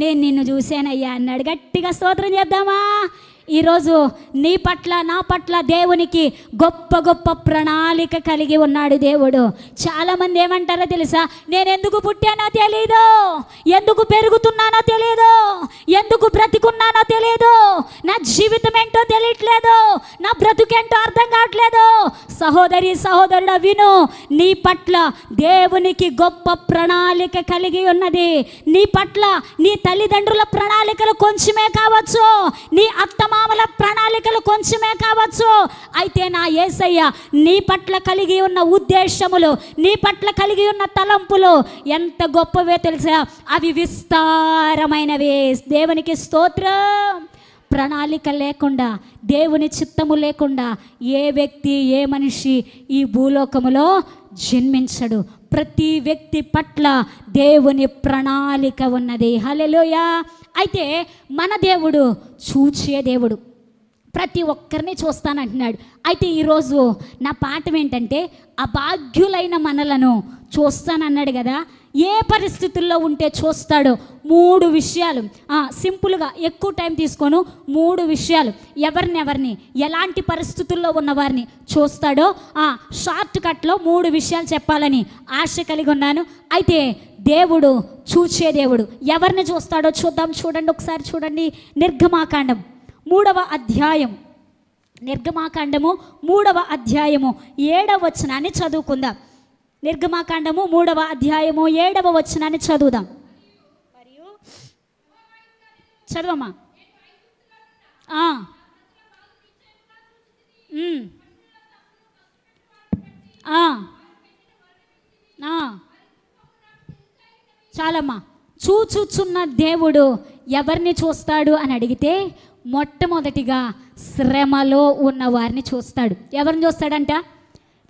నేను నిన్ను చూశానయ్యా అన్నాడు. గట్టిగా స్తోత్రం చేద్దామా? ఈరోజు నీ పట్ల నా పట్ల దేవునికి గొప్ప గొప్ప ప్రణాళిక కలిగి ఉన్నాడు దేవుడు. చాలామంది ఏమంటారో తెలుసా? నేను ఎందుకు పుట్టానో తెలియదు, ఎందుకు పెరుగుతున్నానో తెలియదు, ఎందుకు బ్రతికున్నానో తెలియదు, నా జీవితం ఏంటో తెలియట్లేదు, నా బ్రతుకేంటో అర్థం కావట్లేదు. సహోదరి సహోదరుడు విను, నీ పట్ల దేవునికి గొప్ప ప్రణాళిక కలిగి ఉన్నది. నీ పట్ల నీ తల్లిదండ్రుల ప్రణాళికలు కొంచెమే కావచ్చు, నీ అత్తమామల ప్రణాళికలు కొంచెమే కావచ్చు, అయితే నా యేసయ్య నీ పట్ల కలిగి ఉన్న ఉద్దేశములు, నీ పట్ల కలిగి ఉన్న తలంపులు ఎంత గొప్పవే తెలుసా? అవి విస్తారమైనవి. దేవునికి స్తోత్రం. ప్రణాళిక లేకుండా, దేవుని చిత్తము లేకుండా ఏ వ్యక్తి ఏ మనిషి ఈ భూలోకములో జన్మించడు. ప్రతి వ్యక్తి పట్ల దేవుని ప్రణాళిక ఉన్నది. హల్లెలూయా. అయితే మన దేవుడు చూచే దేవుడు, ప్రతి ఒక్కరిని చూస్తానంటున్నాడు. అయితే ఈరోజు నా పాఠం ఏంటంటే, అభాగ్యులైన మనలను చూస్తానన్నాడు కదా. ఏ పరిస్థితుల్లో ఉంటే చూస్తాడో 3 విషయాలు, సింపుల్గా ఎక్కువ టైం తీసుకోను, 3 విషయాలు ఎవరిని ఎలాంటి పరిస్థితుల్లో ఉన్నవారిని చూస్తాడో షార్ట్ కట్లో 3 విషయాలు చెప్పాలని ఆశ కలిగి ఉన్నాను. అయితే దేవుడు చూచే దేవుడు. ఎవరిని చూస్తాడో చూద్దాం. చూడండి, ఒకసారి చూడండి. నిర్గమాకాండం 3వ అధ్యాయం, నిర్గమాకాండము 3వ అధ్యాయము 7వ వచనాన్ని చదువుకుందాం. నిర్గమాకాండము 3వ అధ్యాయము 7వ వచనాన్ని చదువుదాం. మరియు చదవమ్మా. చాలమ్మా. చూచుచున్న దేవుడు ఎవరిని చూస్తాడు అని అడిగితే మొట్టమొదటిగా శ్రమలో ఉన్న వారిని చూస్తాడు. ఎవరిని చూస్తాడంట?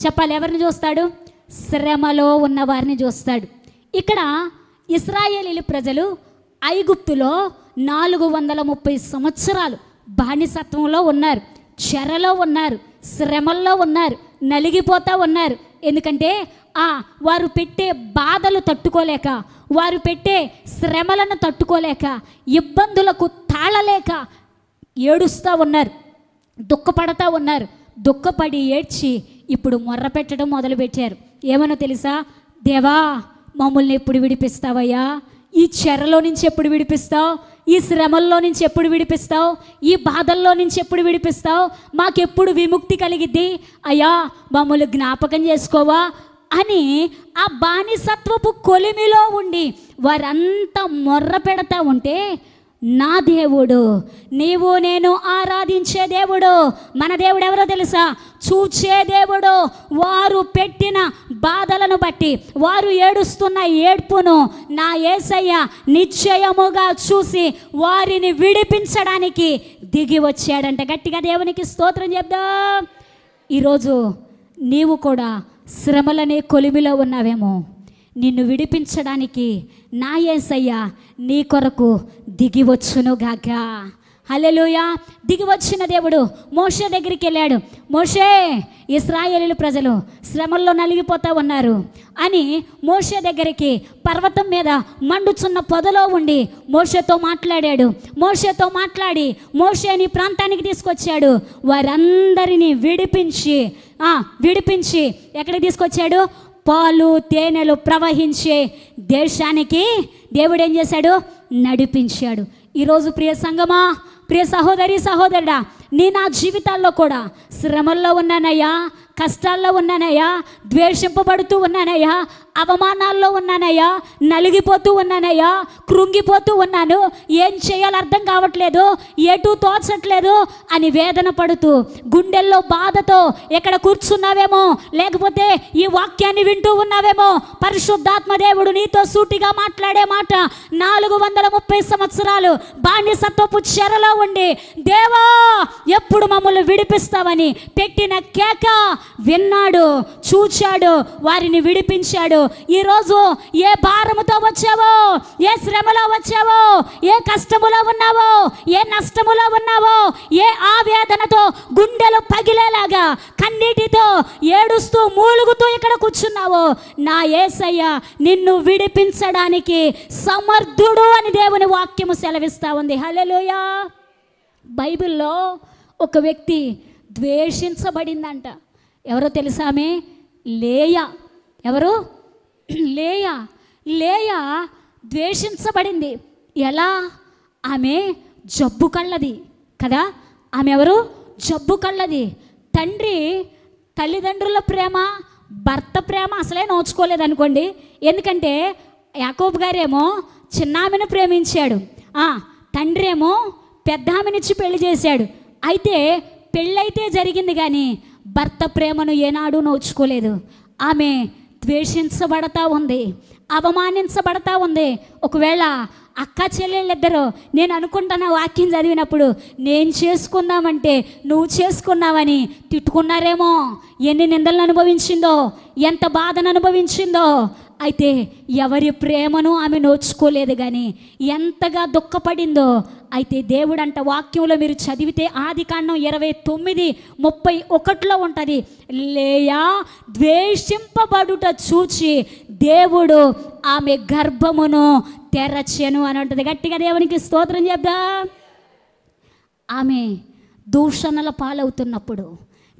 చెప్పాలి. ఎవరిని చూస్తాడు? శ్రమలో ఉన్న వారిని చూస్తాడు. ఇక్కడ ఇశ్రాయేలీయుల ప్రజలు ఐగుప్తులో 430 సంవత్సరాలు బానిసత్వంలో ఉన్నారు, చెరలో ఉన్నారు, శ్రమల్లో ఉన్నారు, నలిగిపోతూ ఉన్నారు. ఎందుకంటే వారు పెట్టే బాధలు తట్టుకోలేక, వారు పెట్టే శ్రమలను తట్టుకోలేక, ఇబ్బందులకు తాళలేక ఏడుస్తూ ఉన్నారు, దుఃఖపడతా ఉన్నారు. దుఃఖపడి ఏడ్చి ఇప్పుడు మొర్ర పెట్టడం మొదలుపెట్టారు. ఏమనో తెలుసా? దేవా, మమ్మల్ని ఎప్పుడు విడిపిస్తావయ్యా? ఈ చెరలో నుంచి ఎప్పుడు విడిపిస్తావు? ఈ శ్రమల్లో నుంచి ఎప్పుడు విడిపిస్తావు? ఈ బాధల్లో నుంచి ఎప్పుడు విడిపిస్తావు? మాకెప్పుడు విముక్తి కలిగిద్ది? అయ్యా, మమ్మల్ని జ్ఞాపకం చేసుకోవా అని ఆ బానిసత్వపు కొలిమిలో ఉండి వారంతా మొర్ర పెడతా ఉంటే నా దేవుడు, నీవు నేను ఆరాధించే దేవుడు. మన దేవుడు ఎవరో తెలుసా? చూచే దేవుడు. వారు పెట్టిన బాధలను బట్టి, వారు ఏడుస్తున్న ఏడ్పును నా యేసయ్య నిశ్చయముగా చూసి వారిని విడిపించడానికి దిగి వచ్చాడంట. గట్టిగా దేవునికి స్తోత్రం చెప్దాం. ఈరోజు నీవు కూడా శ్రమలనే కొలిమిలో ఉన్నావేమో. నిన్ను విడిపించడానికి నా యేసయ్య నీ కొరకు దిగి వచ్చునుగాక. హల్లెలూయా. దిగి వచ్చిన దేవుడు మోషే దగ్గరికి వెళ్ళాడు. మోషే, ఇశ్రాయేలీయుల ప్రజలు శ్రమల్లో నలిగిపోతూ ఉన్నారు అని మోషే దగ్గరికి పర్వతం మీద మండుచున్న పొదలో ఉండి మోషేతో మాట్లాడాడు. మోషేతో మాట్లాడి మోషేని ప్రాంతానికి తీసుకొచ్చాడు. వారందరినీ విడిపించి ఎక్కడికి తీసుకొచ్చాడు? పాలు తేనెలు ప్రవహించే దేశానికి దేవుడు ఏం చేశాడు? నడిపించాడు. ఈరోజు ప్రియ సంగమా, ప్రియ సహోదరి సహోదరుడా, నా జీవితాల్లో కూడా శ్రమల్లో ఉన్నానయ్యా, కష్టాల్లో ఉన్నానయ్యా, ద్వేషింపబడుతూ ఉన్నానయ్యా, అవమానాల్లో ఉన్నానయ్యా, నలిగిపోతూ ఉన్నానయ్యా, కృంగిపోతూ ఉన్నాను, ఏం చేయాలో అర్థం కావట్లేదు, ఎటు తోచట్లేదు అని వేదన పడుతూ గుండెల్లో బాధతో ఎక్కడ కూర్చున్నావేమో, లేకపోతే ఈ వాక్యాన్ని వింటూ ఉన్నావేమో. పరిశుద్ధాత్మ దేవుడు నీతో సూటిగా మాట్లాడే మాట, 430 సంవత్సరాలు బానిసత్వపు చెరలో ఉండి దేవా ఎప్పుడు మమ్మల్ని విడిపిస్తావని పెట్టిన కేక విన్నాడు, చూచాడు, వారిని విడిపించాడు. ఈరోజు ఏ భారముతో వచ్చావో, ఏ శ్రమలో వచ్చావో, ఏ కష్టములో ఉన్నావో, ఏ నష్టములో ఉన్నావో, ఏ ఆవేదనతో గుండెలు పగిలేలాగా కన్నీటితో ఏడుస్తూ మూలుగుతూ ఇక్కడ కూర్చున్నావో, నా యేసయ్య నిన్ను విడిపించడానికి సమర్థుడు అని దేవుని వాక్యము సెలవిస్తా ఉంది. హల్లెలూయా. బైబిల్లో ఒక వ్యక్తి ద్వేషించబడిందంట. ఎవరో తెలుసా? ఆమె లేయా. ఎవరు? లేయా. లేయా ద్వేషించబడింది. ఎలా? ఆమె జబ్బు కళ్ళది కదా. ఆమె ఎవరు? జబ్బు కళ్ళది. తల్లిదండ్రుల ప్రేమ, భర్త ప్రేమ అసలే నోచుకోలేదనుకోండి. ఎందుకంటే యాకోబు గారేమో చిన్నామెను ప్రేమించాడు, తండ్రి ఏమో పెద్ద ఆమెనిచ్చి పెళ్లి చేశాడు. అయితే పెళ్ళైతే జరిగింది కానీ భర్త ప్రేమను ఏనాడు నోచుకోలేదు. ఆమె ద్వేషించబడతా ఉంది, అవమానించబడతా ఉంది. ఒకవేళ అక్క చెల్లెళ్ళిద్దరూ నేను అనుకుంటున్న వాక్యం చదివినప్పుడు నేను చేసుకుందామంటే నువ్వు చేసుకున్నావని తిట్టుకున్నారేమో. ఎన్ని నిందలను అనుభవించిందో, ఎంత బాధను అనుభవించిందో. అయితే ఎవరి ప్రేమను ఆమె నోచుకోలేదు కానీ ఎంతగా దుఃఖపడిందో. అయితే దేవుడంట వాక్యంలో మీరు చదివితే ఆదికాండం 29:31 ఉంటుంది. లేయా ద్వేషింపబడుట చూచి దేవుడు ఆమె గర్భమును తెరచెను అని ఉంటుంది. గట్టిగా దేవునికి స్తోత్రం చెప్దాం. ఆమె దూషణల పాలవుతున్నప్పుడు,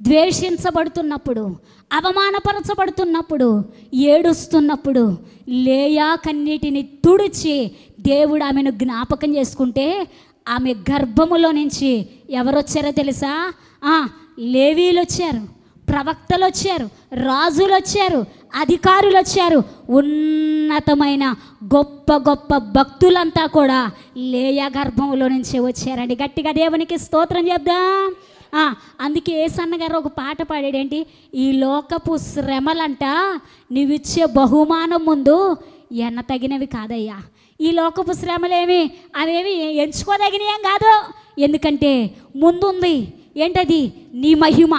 ద్వేషించబడుతున్నప్పుడు, అవమానపరచబడుతున్నప్పుడు, ఏడుస్తున్నప్పుడు లేయా కన్నీటిని తుడిచి దేవుడు ఆమెను జ్ఞాపకం చేసుకుంటే ఆమె గర్భములో నుంచి ఎవరొచ్చారో తెలుసా? లేవీలు వచ్చారు, ప్రవక్తలు వచ్చారు, రాజులు వచ్చారు, అధికారులు వచ్చారు, ఉన్నతమైన గొప్ప గొప్ప భక్తులంతా కూడా లేయా గర్భంలో నుంచి వచ్చారండి. గట్టిగా దేవునికి స్తోత్రం చెప్దాం. అందుకే యేసన్న గారు ఒక పాట పాడాడేంటి? ఈ లోకపు శ్రమలంట నీవిచ్చే బహుమానం ముందు ఎన్న తగినవి కాదయ్యా. ఈ లోకపు శ్రమలేమి అవేమి ఎంచుకోదగినవి ఏం కాదు. ఎందుకంటే ముందుంది ఏంటది? నీ మహిమ,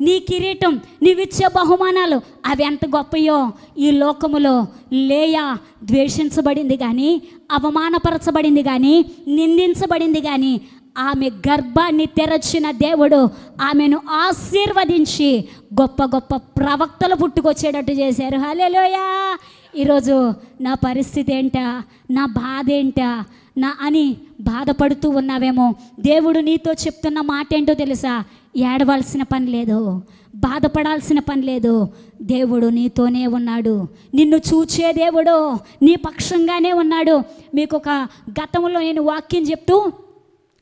నీ కిరీటం, నీవిచ్చే బహుమానాలు అవి ఎంత గొప్పయో. ఈ లోకములో లేయా ద్వేషించబడింది కానీ, అవమానపరచబడింది కానీ, నిందించబడింది కానీ ఆమె గర్భాన్ని తెరచిన దేవుడు ఆమెను ఆశీర్వదించి గొప్ప గొప్ప ప్రవక్తలు పుట్టుకొచ్చేటట్టు చేశారు. హల్లెలూయా. ఈరోజు నా పరిస్థితి ఏంటా, నా బాధ ఏంటా అని బాధపడుతూ ఉన్నావేమో. దేవుడు నీతో చెప్తున్న మాట ఏంటో తెలుసా? ఏడవలసిన పని లేదు, బాధపడాల్సిన పని లేదు. దేవుడు నీతోనే ఉన్నాడు, నిన్ను చూచే దేవుడు నీ పక్షంగానే ఉన్నాడు. మీకు ఒక గతంలో నేను వాక్యం చెప్తూ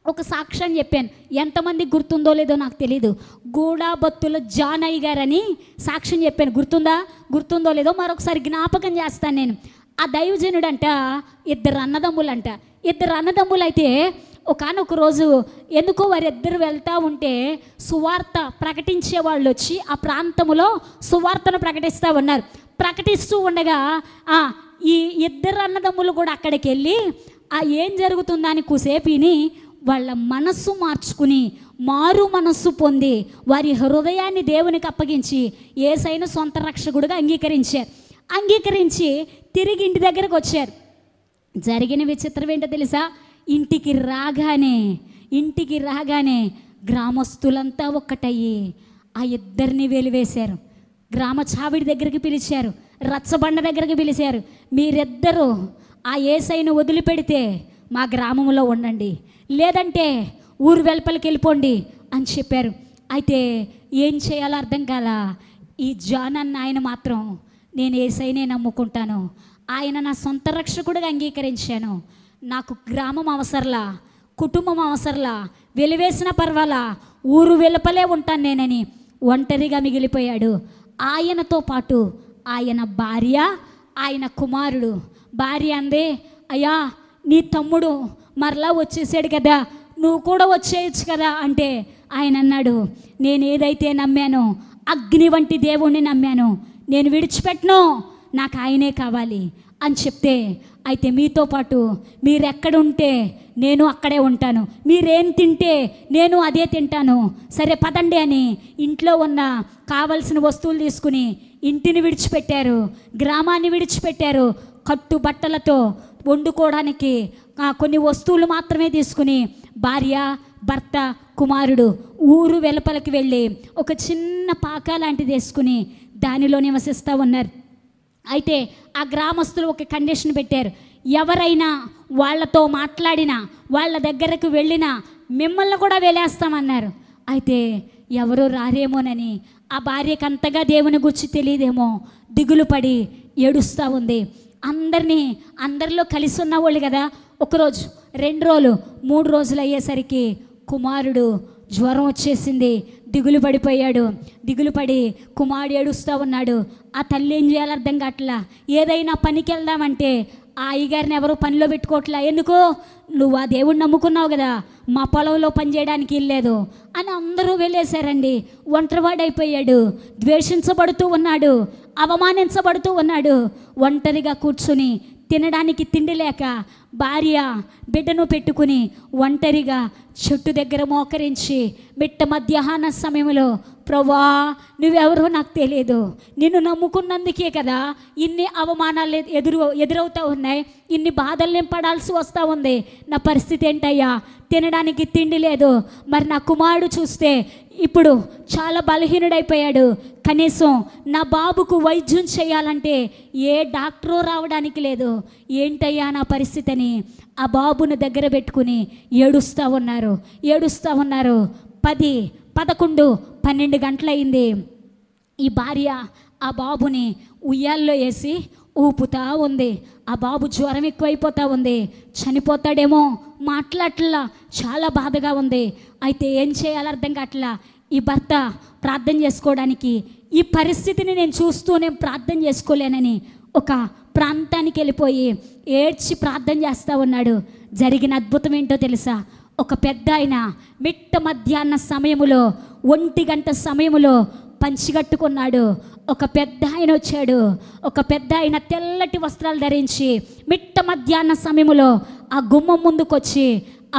ఒక సాక్ష్యం చెప్పాను. ఎంతమంది గుర్తుందో లేదో నాకు తెలీదు. గూడాబత్తుల జానయ్య గారని సాక్ష్యం చెప్పాను. గుర్తుందో లేదో మరొకసారి జ్ఞాపకం చేస్తాను నేను. ఆ దైవజనుడంట 2 అన్నదమ్ములంట. ఇద్దరు అన్నదమ్ములు అయితే ఒకానొక రోజు ఎందుకో వారిద్దరు వెళ్తూ ఉంటే సువార్త ప్రకటించే వాళ్ళు వచ్చి ఆ ప్రాంతంలో సువార్తను ప్రకటిస్తూ ఉన్నారు. ప్రకటిస్తూ ఉండగా ఈ ఇద్దరు అన్నదమ్ములు కూడా అక్కడికి వెళ్ళి ఏం జరుగుతుందని కూసేపు విని వాళ్ళ మనస్సు మార్చుకుని మారు మనస్సు పొంది వారి హృదయాన్ని దేవునికి అప్పగించి యేసయ్యను సొంత రక్షకుడిగా అంగీకరించి తిరిగి ఇంటి దగ్గరకు వచ్చారు. జరిగిన విచిత్రం ఏంటో తెలుసా? ఇంటికి రాగానే గ్రామస్తులంతా ఒక్కటయ్యి ఆ ఇద్దరిని వెలివేశారు. గ్రామ చావిడి దగ్గరికి పిలిచారు, రచ్చబండ దగ్గరికి పిలిచారు. మీరిద్దరూ ఆ యేసయ్యను వదిలిపెడితే మా గ్రామంలో ఉండండి, లేదంటే ఊరు వెలుపలికి వెళ్ళిపోండి అని చెప్పారు. అయితే ఏం చేయాలో అర్థం కాల. ఈ జాన్ అన్న ఆయన మాత్రం నేను యేసయ్యనే నమ్ముకుంటాను, ఆయన నా సొంత రక్షకుడిగా అంగీకరించాను, నాకు గ్రామం అవసరంలా, కుటుంబం అవసరంలా, వెలివేసిన పర్వాలా, ఊరు వెలుపలే ఉంటాను నేనని ఒంటరిగా మిగిలిపోయాడు. ఆయనతో పాటు ఆయన భార్య, ఆయన కుమారుడు. భార్య అందే, అయ్యా నీ తమ్ముడు మరలా వచ్చేసాడు కదా, నువ్వు కూడా వచ్చేయచ్చు కదా అంటే ఆయన అన్నాడు, నేను ఏదైతే నమ్మానో అగ్ని వంటి దేవుణ్ణి నమ్మాను, నేను విడిచిపెట్టను, నాకు ఆయనే కావాలి అని చెప్తే, అయితే మీతో పాటు మీరెక్కడుంటే నేను అక్కడే ఉంటాను, మీరేం తింటే నేను అదే తింటాను, సరే పదండి అని ఇంట్లో ఉన్న కావలసిన వస్తువులు తీసుకుని ఇంటిని విడిచిపెట్టారు, గ్రామాన్ని విడిచిపెట్టారు. కట్టు బట్టలతో వండుకోవడానికి కొన్ని వస్తువులు మాత్రమే తీసుకుని భార్య, భర్త, కుమారుడు ఊరు వెలుపలికి వెళ్ళి ఒక చిన్న పాక లాంటిది వేసుకుని దానిలో నివసిస్తూ ఉన్నారు. అయితే ఆ గ్రామస్తులు ఒక కండిషన్ పెట్టారు, ఎవరైనా వాళ్ళతో మాట్లాడినా, వాళ్ళ దగ్గరకు వెళ్ళినా మిమ్మల్ని కూడా వెలేస్తామన్నారు. అయితే ఎవరు రారేమోనని ఆ భార్యకు అంతగా దేవుని గురించి తెలియదేమో దిగులు పడి ఏడుస్తూ ఉంది. అందరిలో కలిసి ఉన్నవాళ్ళు కదా, ఒకరోజు 2 రోజులు 3 రోజులు అయ్యేసరికి కుమారుడు జ్వరం వచ్చేసింది, దిగులు పడిపోయాడు. దిగులు పడి కుమారుడు ఏడుస్తూ ఉన్నాడు. ఆ తల్లి ఏం చేయాలో అర్థం కావట్లా. ఏదైనా పనికి వెళ్దామంటే ఆ అయ్యగారిని ఎవరో పనిలో పెట్టుకోవట్లా. ఎందుకు? నువ్వు ఆ దేవుడిని నమ్ముకున్నావు కదా, మా పొలంలో పని చేయడానికి ఇల్లేదు అని అందరూ వెళ్ళేశారండి. ఒంటరివాడైపోయాడు, ద్వేషించబడుతూ ఉన్నాడు, అవమానించబడుతూ ఉన్నాడు. ఒంటరిగా కూర్చుని తినడానికి తిండి లేక భార్య బిడ్డను పెట్టుకుని ఒంటరిగా చెట్టు దగ్గర మోకరించి మిట్ట మధ్యాహ్న సమయంలో, ప్రభువా నువ్వెవరో నాకు తెలియదు, నిన్ను నమ్ముకున్నందుకే కదా ఇన్ని అవమానాలు ఎదురవుతూ ఉన్నాయి, ఇన్ని బాధలు నేను పడాల్సి వస్తూ ఉంది, నా పరిస్థితి ఏంటయ్యా, తినడానికి తిండి లేదు, మరి నా కుమారుడు చూస్తే ఇప్పుడు చాలా బలహీనుడైపోయాడు, కనీసం నా బాబుకు వైద్యం చేయాలంటే ఏ డాక్టరు రావడానికి లేదు, ఏంటయ్యా నా పరిస్థితి అని ఆ బాబును దగ్గర పెట్టుకుని ఏడుస్తూ ఉన్నారు. 10, 11, 12 గంటలయింది. ఈ భార్య ఆ బాబుని ఉయ్యాల్లో వేసి ఊపుతా ఉంది. ఆ బాబు జ్వరం ఎక్కువైపోతూ ఉంది, చనిపోతాడేమో, మాట్లాడట్లా, చాలా బాధగా ఉంది. అయితే ఏం చేయాలో అర్థం కావట్లా. ఈ భర్త ప్రార్థన చేసుకోవడానికి, ఈ పరిస్థితిని నేను చూస్తూ నేను ప్రార్థన చేసుకోలేనని ఒక ప్రాంతానికి వెళ్ళిపోయి ఏడ్చి ప్రార్థన చేస్తూ ఉన్నాడు. జరిగిన అద్భుతం ఏంటో తెలుసా? ఒక పెద్ద ఆయన మిట్ట మధ్యాహ్న సమయములో 1 గంట సమయములో పంచిగట్టుకున్నాడు. ఒక పెద్ద ఆయన వచ్చాడు. ఒక పెద్ద ఆయన తెల్లటి వస్త్రాలు ధరించి మిట్ట మధ్యాహ్న సమయములో ఆ గుమ్మం ముందుకొచ్చి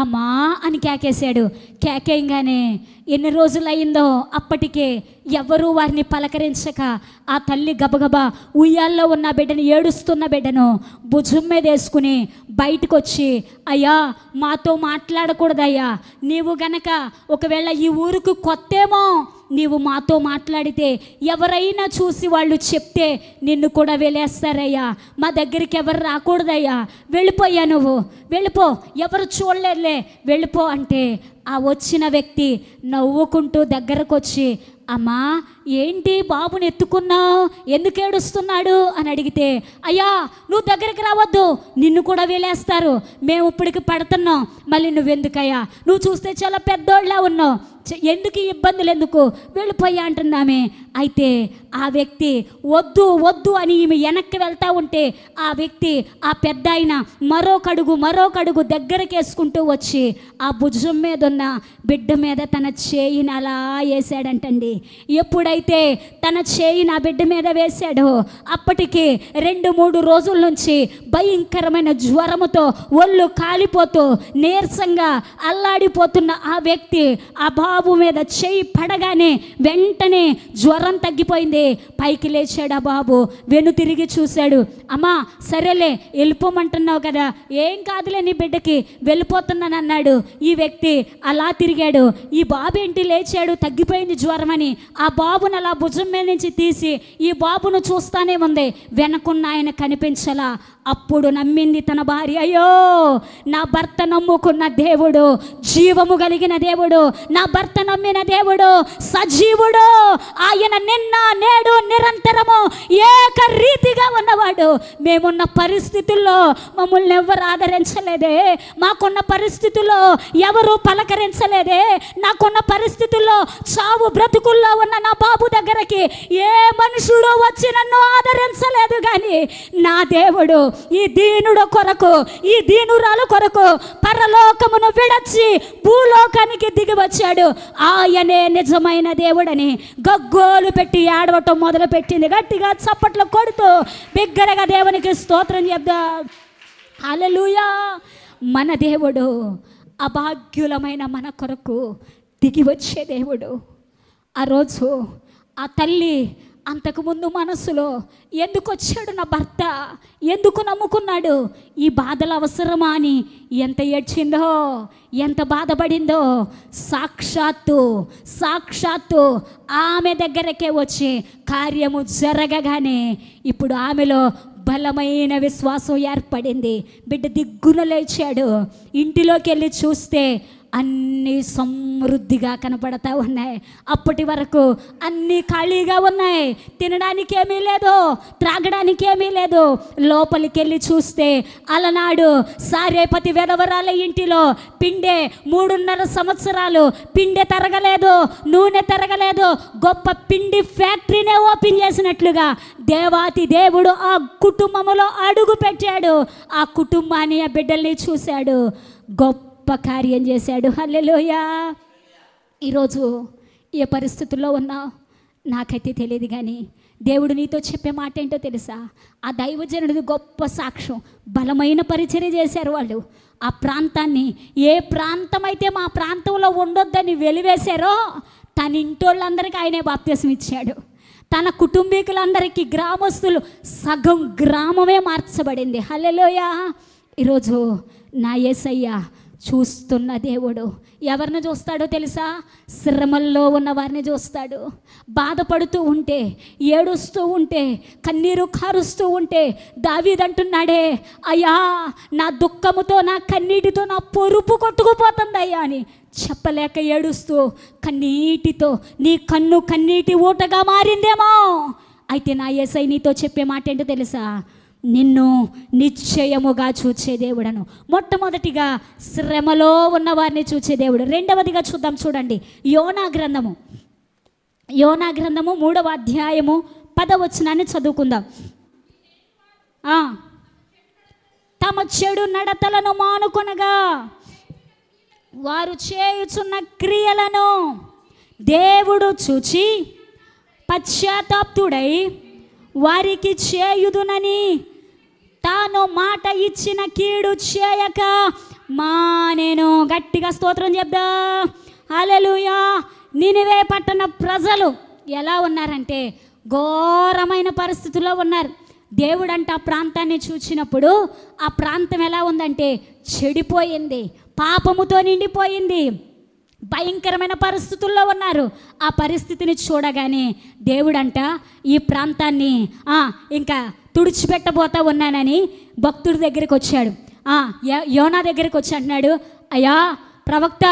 అమ్మా అని కేకేశాడు. కేకేయంగానే ఎన్ని రోజులయ్యిందో అప్పటికే ఎవరూ వారిని పలకరించక ఆ తల్లి గబగబా ఉయ్యాల్లో ఉన్న బిడ్డను, ఏడుస్తున్న బిడ్డను భుజం మీద వేసుకుని బయటకు వచ్చి, అయ్యా మాతో మాట్లాడకూడదయ్యా, నీవు గనక ఒకవేళ ఈ ఊరుకు కొత్తేమో, నీవు మాతో మాట్లాడితే ఎవరైనా చూసి వాళ్ళు చెప్తే నిన్ను కూడా వెలేస్తారయ్యా, మా దగ్గరికి ఎవరు రాకూడదయ్యా, వెళ్ళిపోయా, నువ్వు వెళ్ళిపో, ఎవరు చూడలేదులే, వెళ్ళిపో అంటే ఆ వచ్చిన వ్యక్తి నవ్వుకుంటూ దగ్గరకు వచ్చి, అమ్మా ఏంటి బాబుని ఎత్తుకున్నావు, ఎందుకు ఏడుస్తున్నాడు అని అడిగితే, అయ్యా నువ్వు దగ్గరికి రావద్దు, నిన్ను కూడా వేలేస్తారు, మేము ఇప్పటికి పడుతున్నాం, మళ్ళీ నువ్వెందుకయ్యా, నువ్వు చూస్తే చాలా పెద్దోళ్ళ ఉన్నావు, ఎందుకు ఈ ఇబ్బందులు, ఎందుకు వెళ్ళిపోయా అంటున్నామే. అయితే ఆ వ్యక్తి వద్దు వద్దు అని ఈమె వెనక్కి వెళ్తూ ఉంటే ఆ వ్యక్తి, ఆ పెద్ద ఆయన మరొకడుగు దగ్గరికి వేసుకుంటూ వచ్చి ఆ భుజం మీద ఉన్న బిడ్డ మీద తన చేయిని అలా వేసాడంటండి. ఎప్పుడైతే తన చేయిని ఆ బిడ్డ మీద వేశాడో అప్పటికి 2-3 రోజుల నుంచి భయంకరమైన జ్వరముతో ఒళ్ళు కాలిపోతూ నీరసంగా అల్లాడిపోతున్న ఆ వ్యక్తి ఆ బాబు మీద చేయి పడగానే వెంటనే జ్వరం తగ్గిపోయింది. పైకి లేచాడు ఆ బాబు, వెనుతిరిగి చూశాడు. అమ్మా సరేలే వెళ్ళిపోమంటున్నావు కదా, ఏం కాదులే నీ బిడ్డకి, వెళ్ళిపోతున్నాను అన్నాడు. ఈ వ్యక్తి అలా తిరిగాడు. ఈ బాబు ఏంటి లేచాడు, తగ్గిపోయింది జ్వరం అని ఆ బాబును అలా భుజం మీద నుంచి తీసి ఈ బాబును చూస్తానే ఉంది. వెనకున్న ఆయన కనిపించలా. అప్పుడు నమ్మింది తన భార్య, అయ్యో నా భర్త నమ్ముకున్న దేవుడు జీవము కలిగిన దేవుడు, నా భర్త నమ్మిన దేవుడు సజీవుడు, ఆయన నిన్న నేడు నిరంతరము ఏకరీతిగా ఉన్నవాడు. మేమున్న పరిస్థితుల్లో మమ్మల్ని ఎవరు ఆదరించలేదే, మాకున్న పరిస్థితుల్లో ఎవరు పలకరించలేదే, నాకున్న పరిస్థితుల్లో చావు బ్రతుకుల్లో ఉన్న నా బాబు దగ్గరికి ఏ మనుషుడు వచ్చి నన్ను ఆదరించలేదు. కానీ నా దేవుడు ఈ దీనుడు కొరకు, ఈ దీనురాలు కొరకు పరలోకమును విడచి భూలోకానికి దిగి వచ్చాడు. ఆయనే నిజమైన దేవుడని గగ్గోలు పెట్టి ఏడవటం మొదలు పెట్టింది. గట్టిగా చప్పట్లు కొడుతూ బిగ్గరగా దేవునికి స్తోత్రం చెప్దాం. హల్లెలూయా. మన దేవుడు అభాగ్యులమైన మన కొరకు దిగి వచ్చే దేవుడు. ఆ రోజు ఆ తల్లి అంతకుముందు మనసులో ఎందుకు వచ్చాడు నా భర్త, ఎందుకు నమ్ముకున్నాడు, ఈ బాధలు అవసరమా అని ఎంత ఏడ్చిందో, ఎంత బాధపడిందో. సాక్షాత్తు ఆమె దగ్గరకే వచ్చి కార్యము జరగగానే ఇప్పుడు ఆమెలో బలమైన విశ్వాసం ఏర్పడింది. బిడ్డ దిగ్గున లేచాడు. ఇంటిలోకి వెళ్ళి చూస్తే అన్నీ సమృద్ధిగా కనపడతా ఉన్నాయి. అప్పటి వరకు అన్నీ ఖాళీగా ఉన్నాయి. తినడానికి ఏమీ లేదు, త్రాగడానికి ఏమీ లేదు. లోపలికి వెళ్ళి చూస్తే అలనాడు సారేపతి వెధవరాల ఇంటిలో పిండే 3.5 సంవత్సరాలు పిండి తరగలేదు, నూనె తరగలేదు. గొప్ప పిండి ఫ్యాక్టరీనే ఓపెన్ చేసినట్లుగా దేవాతి దేవుడు ఆ కుటుంబంలో అడుగు పెట్టాడు. ఆ కుటుంబాన్ని, ఆ బిడ్డల్ని చూశాడు, గొప్ప కార్యం చేశాడు. హల్లెలూయా. ఈరోజు ఏ పరిస్థితుల్లో ఉన్నావు నాకైతే తెలియదు, కానీ దేవుడు నీతో చెప్పే మాట ఏంటో తెలుసా? ఆ దైవజనుడిది గొప్ప సాక్ష్యం. బలమైన పరిచర్య చేశారు వాళ్ళు. ఆ ప్రాంతాన్ని, ఏ ప్రాంతం అయితే మా ప్రాంతంలో ఉండొద్దని వెలివేశారో తన ఇంటోళ్ళందరికీ ఆయనే బాప్తిసం ఇచ్చాడు. తన కుటుంబీకులందరికీ, గ్రామస్తులు సగం గ్రామమే మార్చబడింది. హల్లెలూయా. ఈరోజు నా యేసయ్య చూస్తున్న దేవుడు ఎవరిని చూస్తాడో తెలుసా? శ్రమల్లో ఉన్న వారిని చూస్తాడు. బాధపడుతూ ఉంటే, ఏడుస్తూ ఉంటే, కన్నీరు కారుస్తూ ఉంటే దావీదంటున్నాడే, అయ్యా నా దుఃఖముతో, నా కన్నీటితో నా పొరుపు కొట్టుకుపోతుంది అయ్యా అని చెప్పలేక ఏడుస్తూ కన్నీటితో, నీ కన్ను కన్నీటి ఊటగా మారిందేమో. అయితే నా యేసయ్య నీతో చెప్పే మాట ఏంటో తెలుసా? నిన్ను నిశ్చయముగా చూచే దేవుడను. మొట్టమొదటిగా శ్రమలో ఉన్న వారిని చూచే దేవుడు. రెండవదిగా చూద్దాం, చూడండి. యోనా గ్రంథము 3వ అధ్యాయము 10వ వచనాన్ని చదువుకుందాం. తమ చెడు నడతలను మానుకొనగా వారు చేయుచున్న క్రియలను దేవుడు చూచి పశ్చాత్తాపుడై వారికి చేయుదునని తాను మాట ఇచ్చిన కీడు చేయక మానేను. గట్టిగా స్తోత్రం చెప్దా. హల్లెలూయా. నినివే పట్టణ ప్రజలు ఎలా ఉన్నారంటే ఘోరమైన పరిస్థితుల్లో ఉన్నారు. దేవుడంట ఆ ప్రాంతాన్ని చూచినప్పుడు ఆ ప్రాంతం ఎలా ఉందంటే చెడిపోయింది, పాపముతో నిండిపోయింది, భయంకరమైన పరిస్థితుల్లో ఉన్నారు. ఆ పరిస్థితిని చూడగానే దేవుడంట ఈ ప్రాంతాన్ని ఇంకా తుడిచిపెట్టబోతా ఉన్నానని భక్తుడి దగ్గరికి వచ్చాడు. యోనా దగ్గరికి వచ్చి అంటున్నాడు, అయ్యా ప్రవక్త,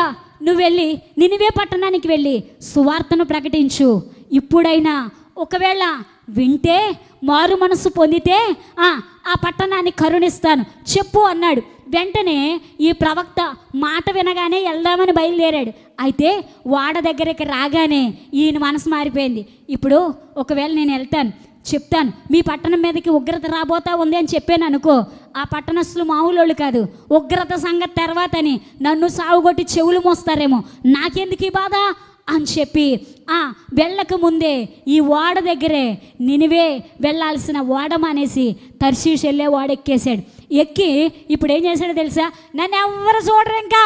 నువ్వు వెళ్ళి నినివే పట్టణానికి వెళ్ళి సువార్తను ప్రకటించు. ఇప్పుడైనా ఒకవేళ వింటే, మారు మనసు పొందితే ఆ పట్టణాన్ని కరుణిస్తాను చెప్పు అన్నాడు. వెంటనే ఈ ప్రవక్త మాట వినగానే వెళ్దామని బయలుదేరాడు. అయితే వాడ దగ్గరికి రాగానే ఈయన మనసు మారిపోయింది. ఇప్పుడు ఒకవేళ నేను వెళ్తాను, చెప్తాను మీ పట్టణం మీదకి ఉగ్రత రాబోతా ఉంది అని చెప్పాను అనుకో, ఆ పట్టణస్తులు మామూలు కాదు. ఉగ్రత సంగతి తర్వాతని నన్ను సావుగొట్టి చెవులు మోస్తారేమో, నాకెందుకు ఈ బాధ అని చెప్పి వెళ్ళక ముందే ఈ ఓడ దగ్గరే నినివే వెళ్ళాల్సిన ఓడ మానేసి తర్షీషు వెళ్ళే ఓడ ఎక్కేశాడు. ఎక్కి ఇప్పుడు ఏం చేశాడో తెలుసా? నన్ను ఎవ్వరు చూడరు, ఇంకా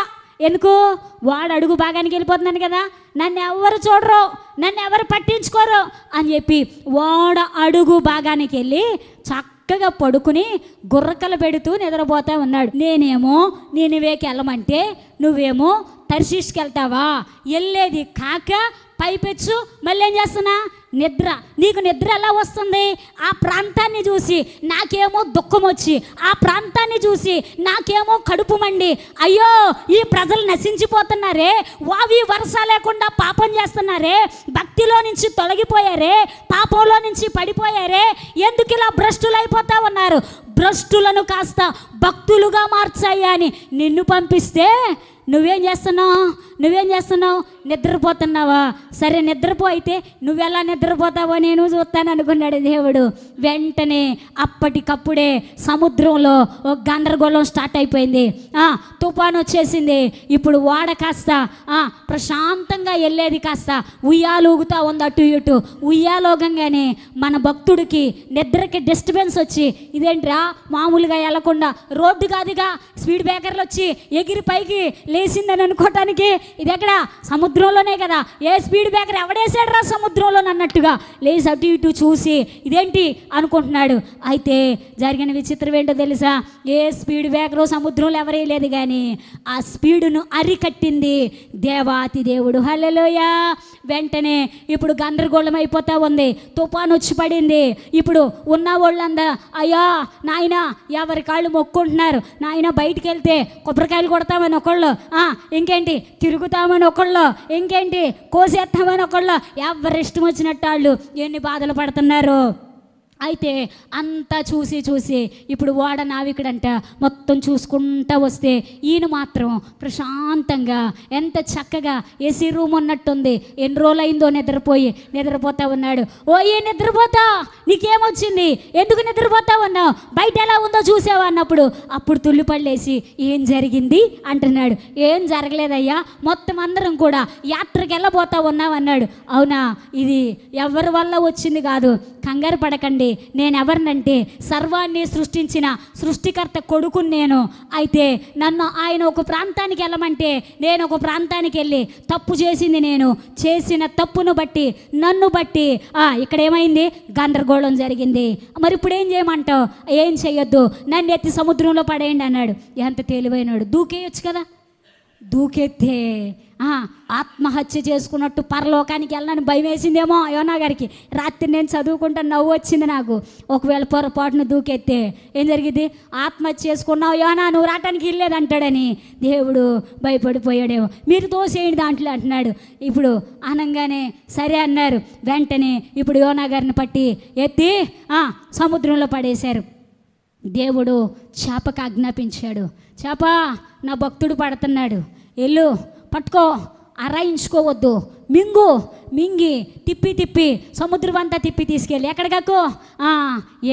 ఎందుకు, వాడు అడుగు భాగానికి వెళ్ళిపోతున్నాను కదా, నన్ను ఎవరు చూడరు, నన్ను ఎవరు పట్టించుకోరు అని చెప్పి వాడ అడుగు భాగానికి వెళ్ళి చక్కగా పడుకుని గుర్రకలు పెడుతూ నిద్రపోతా ఉన్నాడు. నేనేమో నినివేకి వెళ్ళమంటే నువ్వేమో తర్షీష్కి వెళ్తావా? వెళ్ళేది కాక పైపెచ్చు మళ్ళీ ఏం చేస్తున్నా? నిద్ర. నీకు నిద్ర ఎలా వస్తుంది? ఆ ప్రాంతాన్ని చూసి నాకేమో దుఃఖం వచ్చి, ఆ ప్రాంతాన్ని చూసి నాకేమో కడుపు మండి, అయ్యో ఈ ప్రజలు నశించిపోతున్నారే, వావి వరుస లేకుండా పాపం చేస్తున్నారే, భక్తిలో నుంచి తొలగిపోయారే, పాపంలో నుంచి పడిపోయారే, ఎందుకు ఇలా భ్రష్టులు అయిపోతా ఉన్నారు? భ్రష్టులను కాస్త భక్తులుగా మార్చాయి అని నిన్ను పంపిస్తే నువ్వేం చేస్తున్నావు? నిద్రపోతున్నావా? సరే నిద్రపో, అయితే నువ్వెలా నిద్రపోతావో నేను చూస్తాను అనుకున్నాడు దేవుడు. వెంటనే అప్పటికప్పుడే సముద్రంలో ఒక గందరగోళం స్టార్ట్ అయిపోయింది. తుఫాను వచ్చేసింది. ఇప్పుడు ఓడ కాస్త ప్రశాంతంగా వెళ్ళేది కాస్త ఉయ్యాలూగుతా ఉంది అటు ఇటు. ఉయ్యాలోగంగానే మన భక్తుడికి నిద్రకి డిస్టర్బెన్స్ వచ్చి, ఇదేంట్రా మామూలుగా వెళ్ళకుండా రోడ్డు కాదుగా, స్పీడ్ బ్రేకర్లు వచ్చి ఎగిరి పైకి లేచిందని అనుకోవటానికి ఇది ఎక్కడ? సముద్రంలోనే కదా. ఏ స్పీడ్ బ్రేకర్ ఎవడేసాడు రా సముద్రంలో అన్నట్టుగా లేచి అటు ఇటు చూసి ఇదేంటి అనుకుంటున్నాడు. అయితే జరిగిన విచిత్రం ఏంటో తెలుసా? ఏ స్పీడ్ బ్రేకరు సముద్రంలో ఎవరే లేదు, కానీ ఆ స్పీడును అరికట్టింది దేవాతి దేవుడు. హల్లెలూయా. వెంటనే ఇప్పుడు గందరగోళం అయిపోతా ఉంది. తుఫాను వచ్చి పడింది. ఇప్పుడు ఉన్న వాళ్ళందా అయ్యా నాయన ఎవరి కాళ్ళు మొక్కుంటున్నారు. నాయన బయటికి వెళ్తే కొబ్బరికాయలు కొడతామని ఒకళ్ళు, ఇంకేంటి తిరుగుతామని ఒకళ్ళు, ఇంకేంటి కోసేస్తామని ఒకళ్ళు, ఎవరి ఇష్టం వచ్చినట్టు వాళ్ళు ఎన్ని బాధలు పడుతున్నారు. అయితే అంతా చూసి ఇప్పుడు ఓడ నావికుడంట మొత్తం చూసుకుంటా వస్తే ఈయన మాత్రం ప్రశాంతంగా ఎంత చక్కగా ఏసీ రూమ్ ఉన్నట్టుంది. ఎన్ని రోజులు అయిందో నిద్రపోతా ఉన్నాడు. ఓ ఏ నిద్రపోతా, నీకేమొచ్చింది? ఎందుకు నిద్రపోతా ఉన్నావు? బయట ఎలా ఉందో చూసావా అన్నప్పుడు అప్పుడు తుల్లిపళ్ళేసి ఏం జరిగింది అంటున్నాడు. ఏం జరగలేదయ్యా, మొత్తం అందరం కూడా యాత్రకి వెళ్ళబోతా ఉన్నావు అన్నాడు. అవునా, ఇది ఎవరి వల్ల వచ్చింది కాదు, కంగారు పడకండి, నేను ఎవరినంటే సర్వాన్ని సృష్టించిన సృష్టికర్త కొడుకుని నేను. అయితే నన్ను ఆయన ఒక ప్రాంతానికి వెళ్ళమంటే నేను ఒక ప్రాంతానికి వెళ్ళి తప్పు చేసింది, నేను చేసిన తప్పును బట్టి నన్ను బట్టి ఇక్కడ ఏమైంది? గందరగోళం జరిగింది. మరి ఇప్పుడు ఏం చేయమంటావు? ఏం చెయ్యొద్దు, నన్ను ఎత్తి సముద్రంలో పడేయండి అన్నాడు. ఎంత తెలివైనాడు, దూకేయొచ్చు కదా. దూకెత్తే ఆత్మహత్య చేసుకున్నట్టు పరలోకానికి వెళ్ళని భయం వేసిందేమో యోనా గారికి. రాత్రి నేను చదువుకుంటా నవ్వు వచ్చింది నాకు. ఒకవేళ పొరపాటును దూకెత్తే ఏం జరిగింది? ఆత్మహత్య చేసుకున్నావు యోనా, నువ్వు రావటానికి వెళ్ళలేదు అంటాడని దేవుడు భయపడిపోయాడేమో. మీరు తోసేయండి దాంట్లో అంటున్నాడు. ఇప్పుడు అనగానే సరే అన్నారు. వెంటనే ఇప్పుడు యోనా గారిని పట్టి ఎత్తి సముద్రంలో పడేశారు. దేవుడు చేపకు ఆజ్ఞాపించాడు, చేప నా భక్తుడు పడుతున్నాడు, వెళ్ళు పట్టుకో, అరాయించుకోవద్దు, మింగి తిప్పి సముద్రం అంతా తిప్పి తీసుకెళ్ళి ఎక్కడికో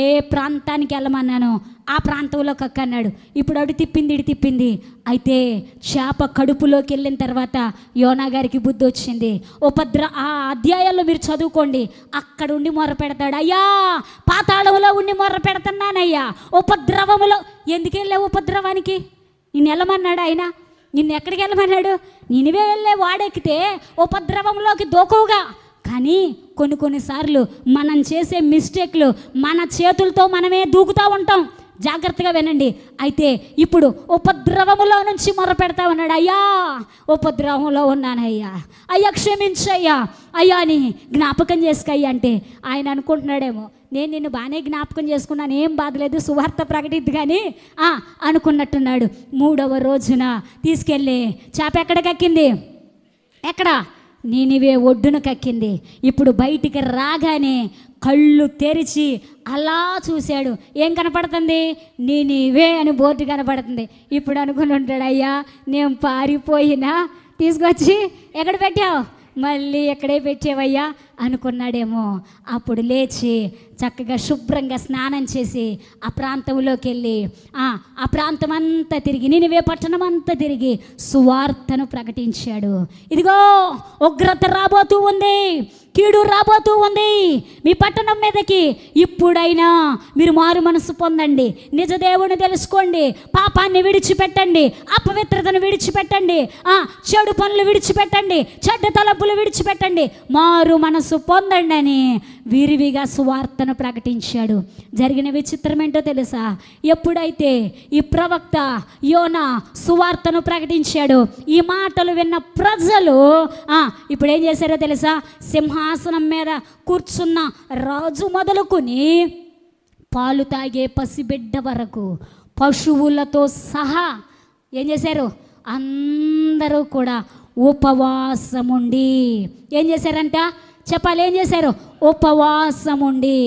ఏ ప్రాంతానికి వెళ్ళమన్నాను ఆ ప్రాంతంలో కక్కన్నాడు. ఇప్పుడు అడు తిప్పింది. అయితే చేప కడుపులోకి వెళ్ళిన తర్వాత యోనా గారికి బుద్ధి వచ్చింది. ఆ అధ్యాయాల్లో మీరు చదువుకోండి, అక్కడ ఉండి మొర్ర పెడతాడు. అయ్యా పాతాళంలో ఉండి మొర్ర పెడుతున్నానయ్యా, ఉపద్రవములో. ఎందుకు వెళ్ళావు ఉపద్రవానికి? నిన్ను వెళ్ళమన్నాడు ఆయన, నిన్ను ఎక్కడికి వెళ్ళమన్నాడు? నినివే వెళ్ళే వాడెక్కితే ఉపద్రవంలోకి దూకువుగా. కానీ కొన్నిసార్లు మనం చేసే మిస్టేక్లు మన చేతులతో మనమే దూకుతూ ఉంటాం. జాగ్రత్తగా వినండి. అయితే ఇప్పుడు ఉపద్రవములో నుంచి మొరపెడతా ఉన్నాడు. అయ్యా ఉపద్రవంలో ఉన్నానయ్యా, అయ్యా క్షమించయ్యా, అయ్యా అని జ్ఞాపకం చేసుకయ్యా అంటే ఆయన అనుకుంటున్నాడేమో, నేను నిన్ను బాగానే జ్ఞాపకం చేసుకున్నాను, ఏం బాధలేదు, సువార్త ప్రకటిద్దు కానీ అనుకున్నట్టున్నాడు. 3వ రోజున తీసుకెళ్ళి చేప ఎక్కడికెక్కింది? ఎక్కడ? నీనివే ఒడ్డున కక్కింది. ఇప్పుడు బయటికి రాగానే కళ్ళు తెరిచి అలా చూశాడు. ఏం కనపడుతుంది? నీనివే అని బోర్డు కనపడుతుంది. ఇప్పుడు అనుకుని ఉంటాడు, అయ్యా నేను పారిపోయినా తీసుకొచ్చి ఎక్కడ పెట్టావు, మళ్ళీ ఎక్కడే పెట్టేవయ్యా అనుకున్నాడేమో. అప్పుడు లేచి చక్కగా శుభ్రంగా స్నానం చేసి ఆ ప్రాంతంలోకి వెళ్ళి ఆ ప్రాంతం అంతా తిరిగి, నినివే పట్టణం అంతా తిరిగి సువార్తను ప్రకటించాడు. ఇదిగో ఉగ్రత రాబోతూ ఉంది, కీడు రాబోతూ ఉంది మీ పట్టణం మీదకి. ఇప్పుడైనా మీరు మారు మనసు పొందండి, నిజ దేవుని తెలుసుకోండి, పాపాన్ని విడిచిపెట్టండి, అపవిత్రతను విడిచిపెట్టండి, చెడు పనులు విడిచిపెట్టండి, చెడ్డ తలంపులు విడిచిపెట్టండి, మారు మనసు పొందండి అని విరివిగా సువార్తను ప్రకటించాడు. జరిగిన విచిత్రం ఏంటో తెలుసా? ఎప్పుడైతే ఈ ప్రవక్త యోనా సువార్తను ప్రకటించాడు, ఈ మాటలు విన్న ప్రజలు ఇప్పుడు ఏం చేశారో తెలుసా? సింహాసనం మీద కూర్చున్న రాజు మొదలుకొని పాలు తాగే పసిబిడ్డ వరకు పశువులతో సహా ఏం చేశారు? అందరూ కూడా ఉపవాసముండి ఏం చేశారంట? చెప్పాలి, ఏం చేశారు? ఉపవాసముండి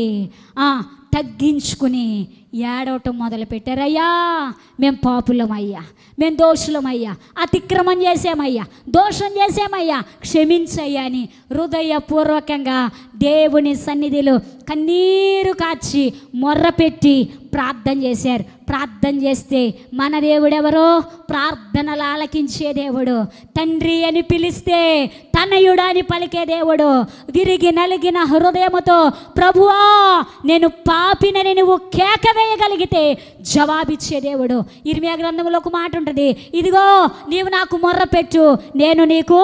తగ్గించుకుని ఏడవటం మొదలుపెట్టారు. అయ్యా మేము పాపులమయ్యా, మేము దోషులమయ్యా, అతిక్రమం చేసామయ్యా, దోషం చేసామయ్యా, క్షమించయ్యా అని హృదయపూర్వకంగా దేవుని సన్నిధిలో కన్నీరు కార్చి మొర్రపెట్టి ప్రార్థన చేశారు. ప్రార్థన చేస్తే మన దేవుడెవరో? ప్రార్థనలు ఆలకించే దేవుడు. తండ్రి అని పిలిస్తే తనయుడు అని పలికే దేవుడు. విరిగి నలిగిన హృదయముతో ప్రభువా నేను పాపినని నువ్వు కేక వేయగలిగితే జవాబిచ్చే దేవుడు. ఇర్మియా గ్రంథంలో ఒక మాట ఉంటుంది, ఇదిగో నీవు నాకు మొర్రపెట్టు నేను నీకు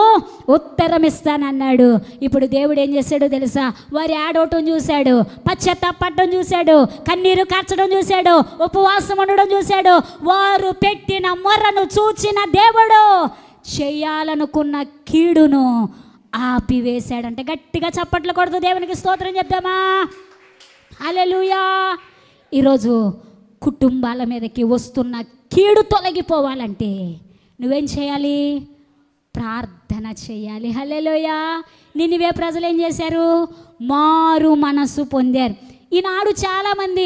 ఉత్తరం ఇస్తానన్నాడు. ఇప్పుడు దేవుడు ఏం చేశాడో తెలుసా? వారి ఆడవటం చూశాడు, పశ్చాత్తాపడటం చూశాడు, కన్నీరు కార్చడం చూశాడు, ఉపవాసం ఉండడం చూశాడు. వారు పెట్టిన మొర్రను చూచిన దేవుడు చేయాలనుకున్న కీడును ఆపివేశాడంటే గట్టిగా చప్పట్లు కొడుతూ దేవునికి స్తోత్రం చెప్దామా? హల్లెలూయా. ఈరోజు కుటుంబాల మీదకి వస్తున్న కీడు తొలగిపోవాలంటే నువ్వేం చేయాలి? ప్రార్థన చేయాలి. హల్లెలూయా. నినివే ప్రజలు ఏం చేశారు? మారు మనసు పొందారు. ఈనాడు చాలామంది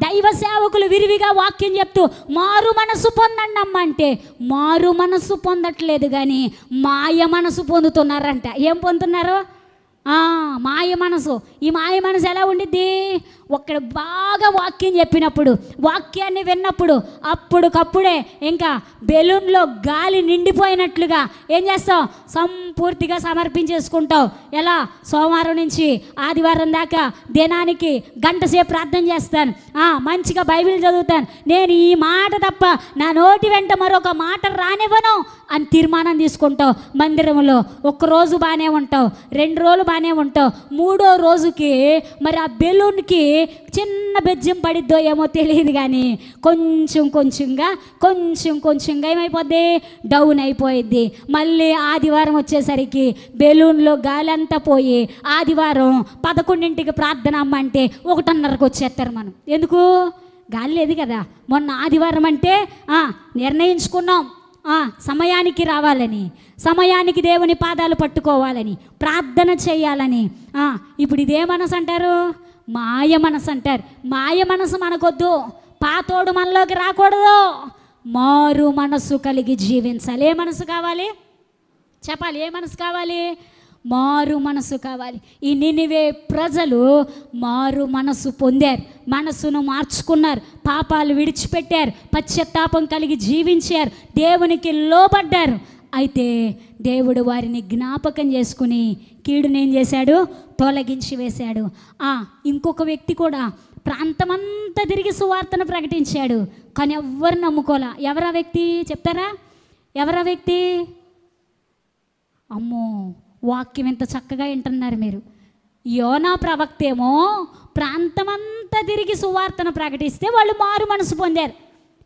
దైవ సేవకులు విరివిగా వాక్యం చెప్తూ మారు మనసు పొందండి అమ్మ అంటే మారు మనసు పొందట్లేదు, కానీ మాయ మనసు పొందుతున్నారంట. ఏం పొందుతున్నారు? మాయ మనసు. ఈ మాయ మనసు ఎలా ఉండిద్ది? ఒక్కడ బాగా వాక్యం చెప్పినప్పుడు, వాక్యాన్ని విన్నప్పుడు అప్పుడుకప్పుడే ఇంకా బెలూన్లో గాలి నిండిపోయినట్లుగా ఏం చేస్తావు? సంపూర్తిగా సమర్పించేసుకుంటావు. ఎలా? సోమవారం నుంచి ఆదివారం దాకా దినానికి గంట సేపు ప్రార్థన చేస్తాను, మంచిగా బైబిల్ చదువుతాను, నేను ఈ మాట తప్ప నా నోటి వెంట మరొక మాట రానివ్వను అని తీర్మానం తీసుకుంటావు. మందిరంలో ఒక్కరోజు బాగానే ఉంటావు, 2 రోజులు బాగానే ఉంటావు, 3వ రోజుకి మరి ఆ బెలూన్కి చిన్న బెజ్జం పడిద్దో ఏమో తెలియదు, కానీ కొంచెం కొంచెంగా ఏమైపోద్ది? డౌన్ అయిపోయిద్ది. మళ్ళీ ఆదివారం వచ్చేసరికి బెలూన్లో గాలి అంతా పోయి ఆదివారం 11ంటికి ప్రార్థన అమ్మంటే 1:30కి వచ్చేస్తారు. మనం ఎందుకు? గాలి లేదు కదా. మొన్న ఆదివారం అంటే నిర్ణయించుకున్నాం సమయానికి రావాలని, సమయానికి దేవుని పాదాలు పట్టుకోవాలని, ప్రార్థన చేయాలని. ఇప్పుడు ఇదే మనసు అంటారు, మాయ మనసు అంటారు. మాయ మనసు మనకొద్దు, పాతోడు మనలోకి రాకూడదు. మారు మనసు కలిగి జీవించాలి. ఏ మనసు కావాలి? చెప్పాలి, ఏ మనసు కావాలి? మారు మనసు కావాలి. ఈ నినివే ప్రజలు మారు మనసు పొందారు, మనసును మార్చుకున్నారు, పాపాలు విడిచిపెట్టారు, పశ్చాత్తాపం కలిగి జీవించారు, దేవునికి లోబడ్డారు. అయితే దేవుడు వారిని జ్ఞాపకం చేసుకుని కీడుని ఏం చేశాడు? తొలగించి వేశాడు. ఇంకొక వ్యక్తి కూడా ప్రాంతమంతా తిరిగి సువార్తను ప్రకటించాడు, కానీ ఎవ్వరు నమ్ముకోలే. ఎవరా వ్యక్తి? చెప్తారా? ఎవరా వ్యక్తి? అమ్మో, వాక్యం ఎంత చక్కగా వింటున్నారు మీరు. యోనా ప్రవక్త ఏమో ప్రాంతమంతా తిరిగి సువార్తను ప్రకటిస్తే వాళ్ళు మారు మనసు పొందారు.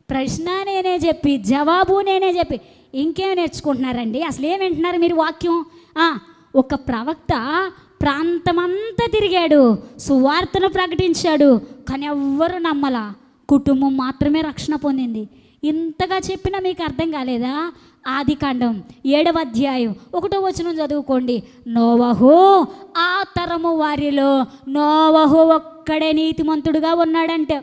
ప్రశ్న నేనే చెప్పి జవాబు నేనే చెప్పి ఇంకేం నేర్చుకుంటున్నారండి? అసలు ఏం వింటున్నారు మీరు వాక్యం? ఒక ప్రవక్త ప్రాంతమంతా తిరిగాడు, సువార్తను ప్రకటించాడు, కానీ ఎవ్వరు నమ్మలా. కుటుంబం మాత్రమే రక్షణ పొందింది. ఇంతగా చెప్పినా మీకు అర్థం కాలేదా? ఆదికాండం 7వ అధ్యాయం 1వ వచనం చదువుకోండి. నోవహు ఆ తరము వారిలో నోవహు ఒక్కడే నీతిమంతుడుగా ఉన్నాడంటే.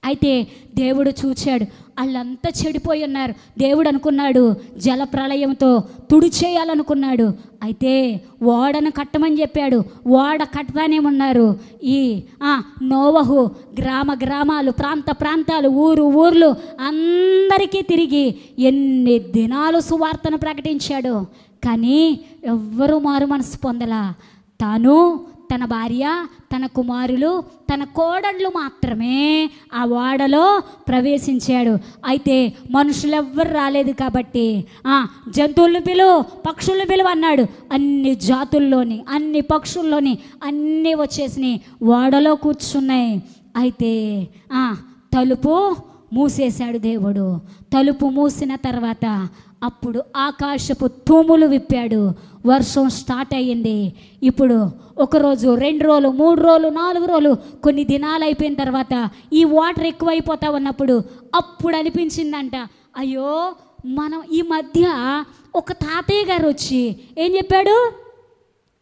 అయితే దేవుడు చూచాడు, వాళ్ళంతా చెడిపోయి ఉన్నారు. దేవుడు అనుకున్నాడు జలప్రళయంతో తుడిచేయాలనుకున్నాడు. అయితే ఓడను కట్టమని చెప్పాడు. ఓడ కట్టతానే ఉన్నారు. ఈ నోవహు గ్రామాలు, ప్రాంతాలు, ఊర్లు అందరికీ తిరిగి ఎన్ని దినాలు సువార్తను ప్రకటించాడు. కానీ ఎవ్వరూ మారు మనసు పొందలా. తాను, తన భార్య, తన కుమారులు, తన కోడళ్ళు మాత్రమే ఆ ఓడలో ప్రవేశించాడు. అయితే మనుషులెవ్వరు రాలేదు కాబట్టి జంతువులను పిలువు, పక్షులను పిలువు అన్నాడు. అన్ని జాతుల్లోని, అన్ని పక్షుల్లోని అన్నీ వచ్చేసినాయి, ఓడలో కూర్చున్నాయి. అయితే తలుపు మూసేశాడు దేవుడు. తలుపు మూసిన తర్వాత అప్పుడు ఆకాశపు తూములు విప్పాడు. వర్షం స్టార్ట్ అయ్యింది. ఇప్పుడు 1 రోజు, 2 రోజులు, 3 రోజులు, 4 రోజులు, కొన్ని దినాలు అయిపోయిన తర్వాత ఈ వాటర్ ఎక్కువైపోతా ఉన్నప్పుడు అప్పుడు అనిపించిందంట, అయ్యో మనం ఈ మధ్య ఒక తాతయ్య గారు వచ్చి ఏం చెప్పాడు,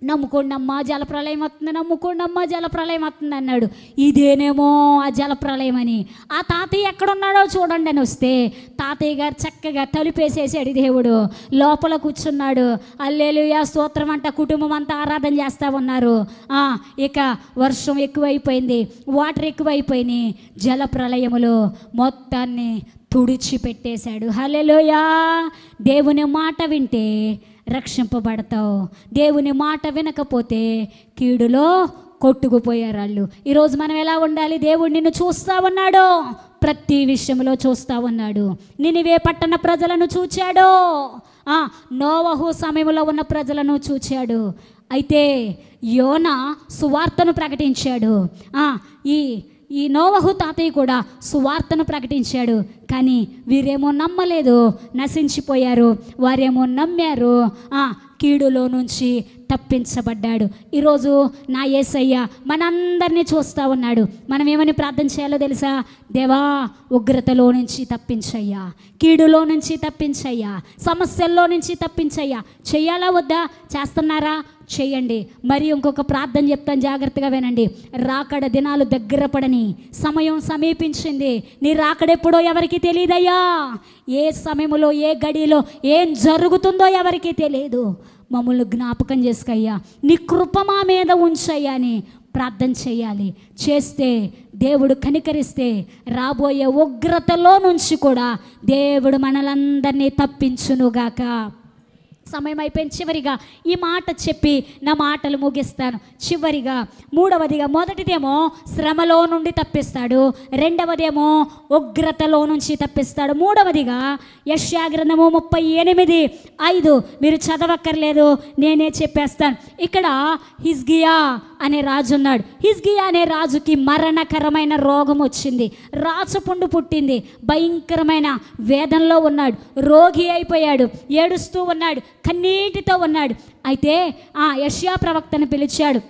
నమ్ముకోండి అమ్మా జలప్రళయం వస్తుంది, నమ్ముకోండి అమ్మా జలప్రళయం వస్తుంది అన్నాడు. ఇదేనేమో ఆ జలప్రళయం అని. ఆ తాతయ్య ఎక్కడున్నాడో చూడండి అని వస్తే తాతయ్య గారు చక్కగా తలుపేసేసాడు. దేవుడు లోపల కూర్చున్నాడు. హల్లెలూయా స్తోత్రం అంట. కుటుంబం అంతా ఆరాధన చేస్తూ ఉన్నారు. ఇక వర్షం ఎక్కువైపోయింది, వాటర్ ఎక్కువైపోయినాయి. జలప్రళయములో మొత్తాన్ని తుడిచిపెట్టేశాడు. హల్లెలూయా. దేవుని మాట వింటే రక్షింపబడతావు. దేవుని మాట వినకపోతే కీడులో కొట్టుకుపోయారు వాళ్ళు. ఈరోజు మనం ఎలా ఉండాలి? దేవుడు నిన్ను చూస్తూ ఉన్నాడు, ప్రతి విషయంలో చూస్తూ ఉన్నాడు. నినివే పట్టణ ప్రజలను చూచాడు, నోవహు సమయంలో ఉన్న ప్రజలను చూచాడు. అయితే యోనా సువార్తను ప్రకటించాడు. ఈ నోవహు తాతయ్య కూడా సువార్తను ప్రకటించాడు. కానీ వీరేమో నమ్మలేదు, నశించిపోయారు. వారేమో నమ్మారు, కీడులో నుంచి తప్పించబడ్డాడు. ఈరోజు నా యేసయ్య మనందరినీ చూస్తూ ఉన్నాడు. మనం ఏమని ప్రార్థన చేయాలో తెలుసా? దేవా ఉగ్రతలో నుంచి తప్పించయ్యా, కీడులో నుంచి తప్పించయ్యా, సమస్యల్లో నుంచి తప్పించయ్యా. చెయ్యాలా వద్దా? చేస్తున్నారా? చేయండి. మరి ఇంకొక ప్రార్థన చెప్తాను, జాగ్రత్తగా వినండి. రాకడ దినాలు దగ్గర పడని సమయం సమీపించింది. నీ రాకడెప్పుడో ఎవరికి తెలియదయ్యా. ఏ సమయంలో, ఏ గడిలో ఏం జరుగుతుందో ఎవరికి తెలియదు. మమ్మల్ని జ్ఞాపకం చేసుకయ్యా, నీ కృప మా మీద ఉంచయ్యా అని ప్రార్థన చేయాలి. చేస్తే దేవుడు కనికరిస్తే రాబోయే ఉగ్రతలో నుంచి కూడా దేవుడు మనలందరినీ తప్పించునుగాక. సమయం అయిపోయింది. చివరిగా ఈ మాట చెప్పి నా మాటలు ముగిస్తాను. చివరిగా మూడవదిగా, మొదటిదేమో శ్రమలో నుండి తప్పిస్తాడు, రెండవదేమో ఉగ్రతలో నుంచి తప్పిస్తాడు. మూడవదిగా యెషయా గ్రంథము 38:5 మీరు చదవక్కర్లేదు, నేనే చెప్పేస్తాను. ఇక్కడ హిజ్కియా అనే రాజు ఉన్నాడు. హిజ్కియా అనే రాజుకి మరణకరమైన రోగం వచ్చింది, రాచపుండు పుట్టింది, భయంకరమైన వేదనలో ఉన్నాడు, రోగి అయిపోయాడు, ఏడుస్తూ ఉన్నాడు, కన్నీటితో ఉన్నాడు. అయితే యెషయా ప్రవక్తను పిలిచాడు.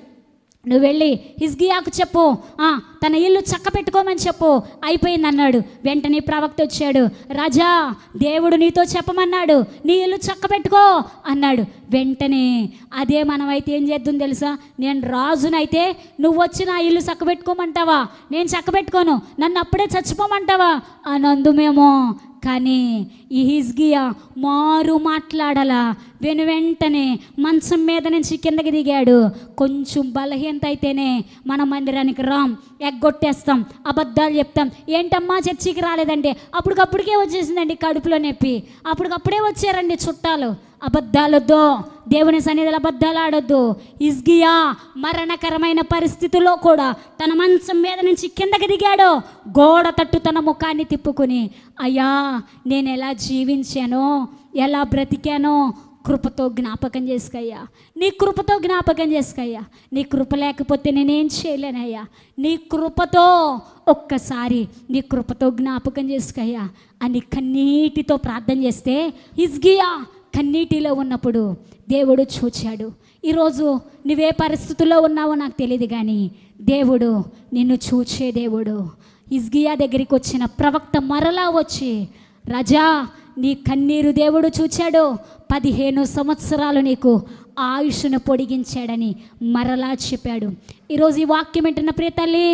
నువ్వు వెళ్ళి హిజ్కియాకు చెప్పు, తన ఇల్లు చక్క పెట్టుకోమని చెప్పు, అయిపోయింది అన్నాడు. వెంటనే ప్రవక్త వచ్చాడు. రాజా, దేవుడు నీతో చెప్పమన్నాడు, నీ ఇల్లు చక్క పెట్టుకో అన్నాడు. వెంటనే అదే మనమైతే ఏం చేద్దాం తెలుసా? నేను రాజునైతే నువ్వు వచ్చి నా ఇల్లు చక్క పెట్టుకోమంటావా? నేను చక్క పెట్టుకోను, నన్ను అప్పుడే చచ్చిపోమంటావా అని అందుమేమో. కానీ ఈ హిజ్కియా మారు మాట్లాడాలా. వెంటనే మంచం మీద నుంచి కిందకి దిగాడు. కొంచెం బలహీనత అయితేనే మన మందిరానికి రాం, ఎగ్గొట్టేస్తాం, అబద్ధాలు చెప్తాం. ఏంటమ్మా చర్చికి రాలేదంటే అప్పటికప్పుడికే వచ్చేసిందండి కడుపులో నొప్పి, అప్పటికప్పుడే వచ్చారండి చుట్టాలు. అబద్ధాలొద్దు, దేవుని సన్నిధిలో అబద్ధాలు ఆడొద్దు. హిజ్కియా మరణకరమైన పరిస్థితుల్లో కూడా తన మంచం మీద నుంచి కిందకి దిగాడు. గోడ తట్టు తన ముఖాన్ని తిప్పుకుని, అయ్యా నేను ఎలా జీవించానో, ఎలా బ్రతికానో కృపతో జ్ఞాపకం చేసుకయ్యా, నీ కృపతో జ్ఞాపకం చేసుకయ్యా. నీ కృప లేకపోతే నేనేం చేయలేనయ్యా. నీ కృపతో ఒక్కసారి నీ కృపతో జ్ఞాపకం చేసుకయ్యా అని కన్నీటితో ప్రార్థన చేస్తే హిజ్కియా కన్నీటిలో ఉన్నప్పుడు దేవుడు చూచాడు. ఈరోజు నువ్వే పరిస్థితుల్లో ఉన్నావో నాకు తెలియదు, కానీ దేవుడు నిన్ను చూచే దేవుడు. హిజ్కియా దగ్గరికి వచ్చిన ప్రవక్త మరలా వచ్చి, రాజా నీ కన్నీరు దేవుడు చూచాడు, 15 సంవత్సరాలు నీకు ఆయుష్ను పొడిగించాడని మరలా చెప్పాడు. ఈరోజు ఈ వాక్యం వింటున్న ప్రియ తల్లి,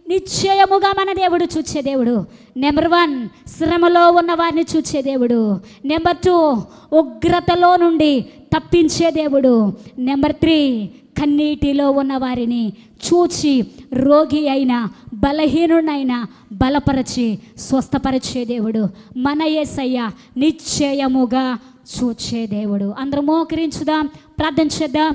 నిశ్చయముగా మన దేవుడు చూచే దేవుడు. నెంబర్ 1, శ్రమలో ఉన్న వారిని చూచే దేవుడు. నెంబర్ 2, ఉగ్రతలో నుండి తప్పించే దేవుడు. నెంబర్ 3, కన్నీటిలో ఉన్న వారిని చూచి రోగి అయినా బలహీనుడైనా బలపరచి స్వస్థపరిచే దేవుడు మన యేసయ్య. నిశ్చయముగా చూచే దేవుడు. అందరూ మోకరించుదాం, ప్రార్థన చేద్దాం.